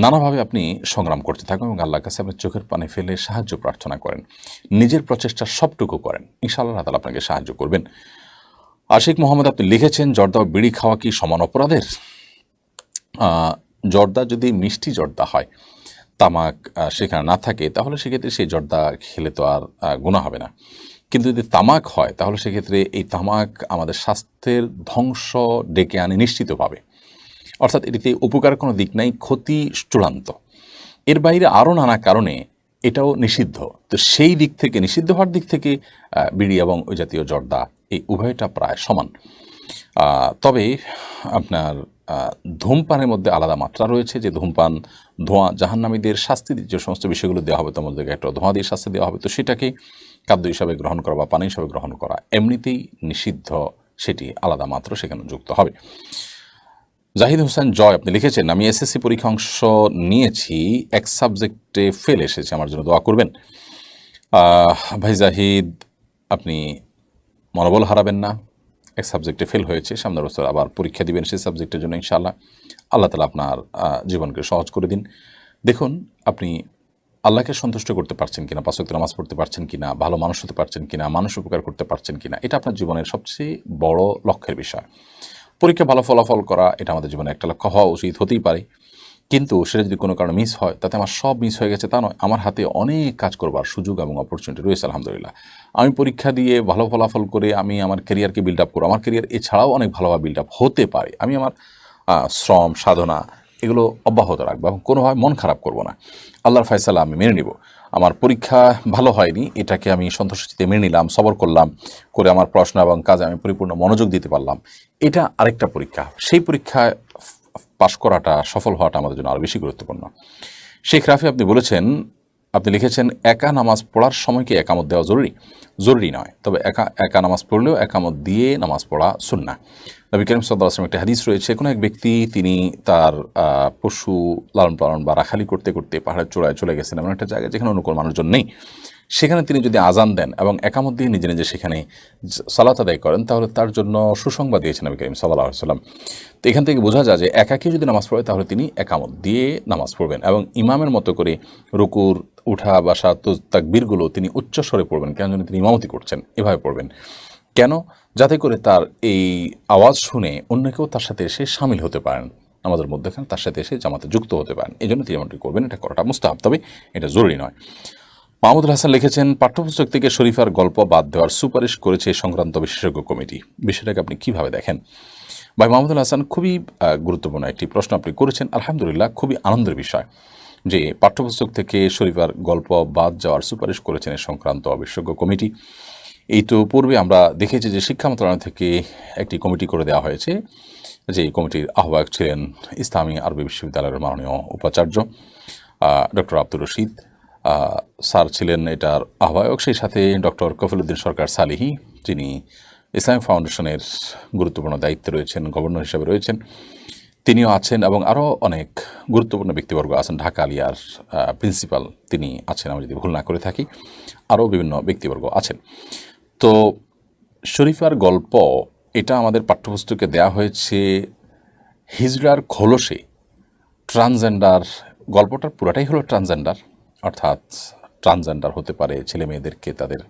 নানাভাবে আপনি সংগ্রাম করতে থাকুন এবং আল্লাহর কাছে আপনি চোখের পানি ফেলে সাহায্য প্রার্থনা করেন, নিজের প্রচেষ্টা সবটুকু করেন, ইনশাআল্লাহ আল্লাহ তাআলা আপনাকে সাহায্য করবেন। আশিক মোহাম্মদ আপনি লিখেছেন, জর্দা ও বিড়ি খাওয়া কি সমান অপরাধের? জর্দা যদি মিষ্টি জর্দা হয়, তামাক সেখানে না থাকে, তাহলে সেক্ষেত্রে সেই জর্দা খেলে তো আর গুনাহ হবে না। কিন্তু যদি তামাক হয় তাহলে সেক্ষেত্রে এই তামাক আমাদের স্বাস্থ্যের ধ্বংস ডেকে আনে নিশ্চিতভাবে, অর্থাৎ এটিতে উপকার কোনো দিক নাই, ক্ষতি চূড়ান্ত। এর বাইরে আরও নানা কারণে এটাও নিষিদ্ধ। তো সেই দিক থেকে, নিষিদ্ধ হওয়ার দিক থেকে বিড়ি এবং ওই জাতীয় জর্দা এই উভয়টা প্রায় সমান। তবে আপনার ধূমপানের মধ্যে আলাদা মাত্রা রয়েছে, যে ধূমপান ধোঁয়া জাহান্নামীদের শাস্তি যে সমস্ত বিষয়গুলো দেওয়া হবে তার মধ্যে একটা ধোঁয়া দিয়ে শাস্তি দেওয়া হবে, তো সেটাকে খাদ্য হিসাবে গ্রহণ করা বা পানি হিসাবে গ্রহণ করা এমনিতেই নিষিদ্ধ, সেটি আলাদা মাত্র সেখানে যুক্ত হবে। জাহিদ হোসেন জয় আপনি লিখেছেন, আমি এসএসসি পরীক্ষা অংশ নিয়েছি, এক সাবজেক্টে ফেল এসেছে, আমার জন্য দোয়া করবেন। ভাই জাহিদ, আপনি মনোবল হারাবেন না, এক সাবজেক্টে ফেল হয়েছে, সামনের বছর আবার পরীক্ষা দিবেন সেই সাবজেক্টের জন্য ইনশাআল্লাহ। আল্লাহ তাআলা আপনার জীবনকে সহজ করে দিন। দেখুন, আপনি আল্লাহকে সন্তুষ্ট করতে পারছেন কিনা, পাঁচ ওয়াক্ত নামাজ পড়তে পারছেন কিনা, ভালো মানুষ হতে পারছেন কিনা, মানুষ উপকার করতে পারছেন কিনা, এটা আপনার জীবনের সবচেয়ে বড় লক্ষ্যের বিষয়। পরীক্ষা ভালো ফলাফল করা এটা আমাদের জীবনে একটা লক্ষ্য হওয়া উচিত, হতেই পারে, কিন্তু সেটা যদি কোনো কারণে মিস হয় তাতে আমার সব মিস হয়ে গেছে তা নয়। আমার হাতে অনেক কাজ করবার সুযোগ এবং অপরচুনিটি রয়েছে আলহামদুলিল্লাহ। আমি পরীক্ষা দিয়ে ভালো ফলাফল করে আমি আমার ক্যারিয়ারকে বিল্ড আপ করব, আমার ক্যারিয়ার এছাড়াও অনেক ভালোভাবে বিল্ড আপ হতে পারে। আমি আমার শ্রম সাধনা এগুলো অব্যাহত রাখবো এবং কোনোভাবে মন খারাপ করব না। আল্লাহর ফয়সালা আমি মেনে নিব। আমার পরীক্ষা ভালো হয়নি, এটাকে আমি সন্তুষ্টিতে মেনে নিলাম, সবর করলাম, করে আমার পড়াশোনা এবং কাজে আমি পরিপূর্ণ মনোযোগ দিতে পারলাম, এটা আরেকটা পরীক্ষা। সেই পরীক্ষায় পাশ করাটা, সফল হওয়াটা আমাদের জন্য আরও বেশি গুরুত্বপূর্ণ। শেখ রাফি আপনি বলেছেন, আপনি লিখেছেন, একা নামাজ পড়ার সময় কি একামত দেওয়া জরুরি? জরুরি নয়, তবে একা নামাজ পড়লেও একামত দিয়ে নামাজ পড়া সুন্নাহ। নবী করিম সাল্লাল্লাহু আলাইহি ওয়াসাল্লাম একটা হাদিস রয়েছে, কোনো এক ব্যক্তি তিনি তার পশু লালন পালন বা রাখালি করতে করতে পাহাড়ের চূড়ায় চলে গেছেন এমন একটা জায়গায় যেখানে অন্য কোনো মানুষজন নেই, সেখানে তিনি যদি আজান দেন এবং একামত দিয়ে নিজে নিজে সেখানে সালাত আদায় করেন তাহলে তার জন্য সুসংবাদ দিয়েছেন নবী করিম সাল্লাল্লাহু আলাইহি ওয়াসাল্লাম। তো এখান থেকে বোঝা যায় যে একাকী যদি নামাজ পড়ে তাহলে তিনি একামত দিয়ে নামাজ পড়বেন এবং ইমামের মতো করে রুকুর উঠা বাসা তাকবীরগুলো তিনি উচ্চস্বরে পড়বেন, কেন যেন তিনি ইমামতি করছেন, এভাবে পড়বেন। কেন? যাতে করে তার এই আওয়াজ শুনে অন্য কেউ তার সাথে এসে সামিল হতে পারেন, আমাদের মধ্যেখানে তার সাথে এসে জামাতে যুক্ত হতে পারেন, এই জন্য তিনি এমনটি করবেন। এটা করাটা মুস্তাহাব, তবে এটা জরুরি নয়। মাহমুদুল হাসান লিখেছেন, পাঠ্যপুস্তক থেকে শরীফার গল্প বাদ দেওয়ার সুপারিশ করেছে সংক্রান্ত বিশেষজ্ঞ কমিটি, বিষয়টাকে আপনি কিভাবে দেখেন? ভাই মাহমুদুল হাসান, খুবই গুরুত্বপূর্ণ একটি প্রশ্ন আপনি করেছেন। আলহামদুলিল্লাহ, খুবই আনন্দের বিষয় যে পাঠ্যপুস্তক থেকে শরীফার গল্প বাদ যাওয়ার সুপারিশ করেছেন এই সংক্রান্ত বিশেষজ্ঞ কমিটি। এই তো পূর্বে আমরা দেখেছি যে শিক্ষা মন্ত্রণালয় থেকে একটি কমিটি করে দেওয়া হয়েছে, যে কমিটির আহ্বায়ক ছিলেন ইসলামী আরবি বিশ্ববিদ্যালয়ের মাননীয় উপাচার্য ডক্টর আব্দুর রশিদ স্যার ছিলেন এটার আহ্বায়ক, সেই সাথে ডক্টর কফিলউদ্দিন সরকার সালিহি, যিনি ইসলামী ফাউন্ডেশনের গুরুত্বপূর্ণ দায়িত্বে রয়েছেন, গভর্নর হিসেবে রয়েছেন, তিনিও আছেন এবং আরও অনেক গুরুত্বপূর্ণ ব্যক্তিবর্গ আছেন। ঢাকা আলিয়ার প্রিন্সিপাল তিনি আছেন, আমি যদি ভুল না করে থাকি, আরও বিভিন্ন ব্যক্তিবর্গ আছেন। তো শরীফার গল্প এটা আমাদের পাঠ্যপুস্তকে দেয়া হয়েছে হিজড়ার খোলসে। ট্রান্সজেন্ডার গল্পটার পুরাটাই হলো ট্রান্সজেন্ডার, অর্থাৎ ট্রান্সজেন্ডার হতে পারে ছেলে মেয়েদেরকে তাদের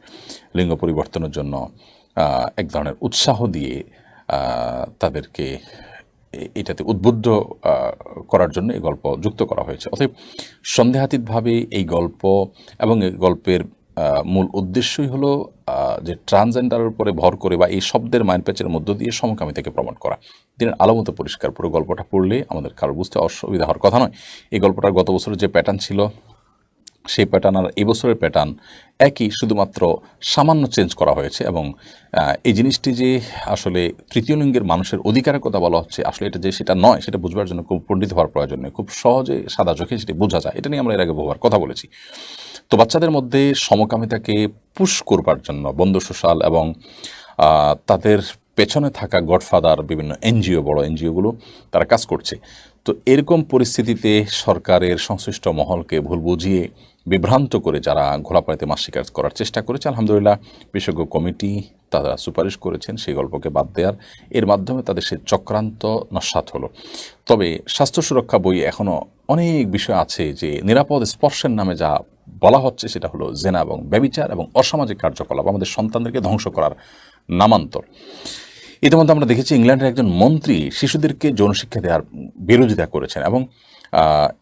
লিঙ্গ পরিবর্তনের জন্য এক ধরনের উৎসাহ দিয়ে তাদেরকে এটাতে উদ্বুদ্ধ করার জন্য এই গল্প যুক্ত করা হয়েছে। অতএব সন্দেহাতীতভাবে এই গল্প এবং এই গল্পের মূল উদ্দেশ্যই হলো যে ট্রান্সজেন্ডারের উপরে ভর করে বা এই শব্দের মাইন্ডপ্যাচের মধ্য দিয়ে সমকামিতাকে প্রমোট করা। দিনের আলো মতো পরিষ্কার, পুরো গল্পটা পড়লে আমাদের কারো বুঝতে অসুবিধা হওয়ার কথা নয়। এই গল্পটার গত বছরের যে প্যাটার্ন ছিল সেই প্যাটার্ন আর এই বছরের প্যাটার্ন একই, শুধুমাত্র সামান্য চেঞ্জ করা হয়েছে। এবং এই জিনিসটি যে আসলে তৃতীয় লিঙ্গের মানুষের অধিকারের কথা বলা হচ্ছে, আসলে এটা যে সেটা নয়, সেটা বুঝবার জন্য খুব পণ্ডিত হওয়ার প্রয়োজন নেই, খুব সহজে সাদা চোখে সেটি বোঝা যায়। এটা নিয়ে আমরা এর আগে বহুবার কথা বলেছি। তো বাচ্চাদের মধ্যে সমকামিতাকে পুশ করবার জন্য বন্ধু সোশ্যাল এবং তাদের পেছনে থাকা গডফাদার বিভিন্ন এনজিও, বড় এনজিওগুলো তারা কাজ করছে। তো এরকম পরিস্থিতিতে সরকারের সংশ্লিষ্ট মহলকে ভুল বুঝিয়ে বিভ্রান্ত করে যারা ঘোলাপাড়িতে মাছ শিকার করার চেষ্টা করেছে, আলহামদুলিল্লাহ বিশেষজ্ঞ কমিটি তারা সুপারিশ করেছেন সেই গল্পকে বাদ দেওয়ার। এর মাধ্যমে তাদের সে চক্রান্ত নস্যাৎ হলো। তবে স্বাস্থ্য সুরক্ষা বই এখনও অনেক বিষয় আছে যে নিরাপদ স্পর্শের নামে যা বলা হচ্ছে সেটা হলো জেনা এবং ব্যভিচার এবং অসামাজিক কার্যকলাপ, আমাদের সন্তানদেরকে ধ্বংস করার নামান্তর। ইতিমধ্যে আমরা দেখেছি ইংল্যান্ডের একজন মন্ত্রী শিশুদেরকে যৌন শিক্ষা দেওয়ার বিরোধিতা করেছেন এবং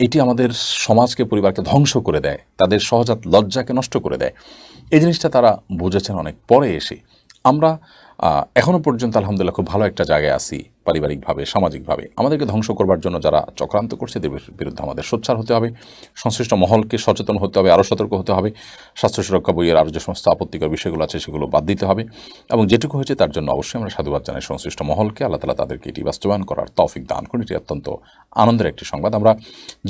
এটি আমাদের সমাজকে, পরিবারকে ধ্বংস করে দেয়, তাদের সহজাত লজ্জাকে নষ্ট করে দেয়। এই জিনিসটা তারা বুঝেছেন অনেক পরে এসে। আমরা এখনও পর্যন্ত আলহামদুলিল্লাহ খুব ভালো একটা জায়গায় আছি পারিবারিকভাবে, সামাজিকভাবে। আমাদেরকে ধ্বংস করবার জন্য যারা চক্রান্ত করছে এদের বিরুদ্ধে আমাদের সোচ্চার হতে হবে, সংশ্লিষ্ট মহলকে সচেতন হতে হবে, আরও সতর্ক হতে হবে। স্বাস্থ্য সুরক্ষা বইয়ের আরও যে সমস্ত আপত্তিকর বিষয়গুলো আছে সেগুলো বাদ দিতে হবে এবং যেটুকু হয়েছে তার জন্য অবশ্যই আমরা সাধুবাদ জানাই সংশ্লিষ্ট মহলকে। আল্লাহ তাআলা তাদেরকে এটি বাস্তবায়ন করার তৌফিক দান করুন। এটি অত্যন্ত আনন্দের একটি সংবাদ। আমরা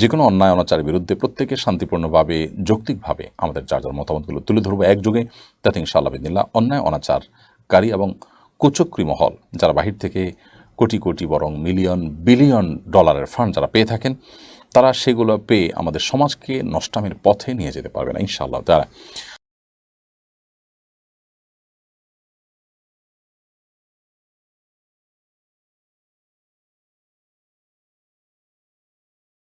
যে কোনো অন্যায় অনাচারের বিরুদ্ধে প্রত্যেকে শান্তিপূর্ণভাবে, যৌক্তিকভাবে আমাদের যার যার মতামতগুলো তুলে ধরবো একযোগে, যাতে ইনশাআল্লাহ বিদিনিল্লাহ অন্যায় অনাচারকারী এবং কুচক্রী মহল যারা বাহির থেকে কোটি কোটি বরং মিলিয়ন বিলিয়ন ডলারের ফান্ড যারা পেয়ে থাকেন, তারা সেগুলো পেয়ে আমাদের সমাজকে নষ্টামের পথে নিয়ে যেতে পারবে না ইনশাআল্লাহ। তারা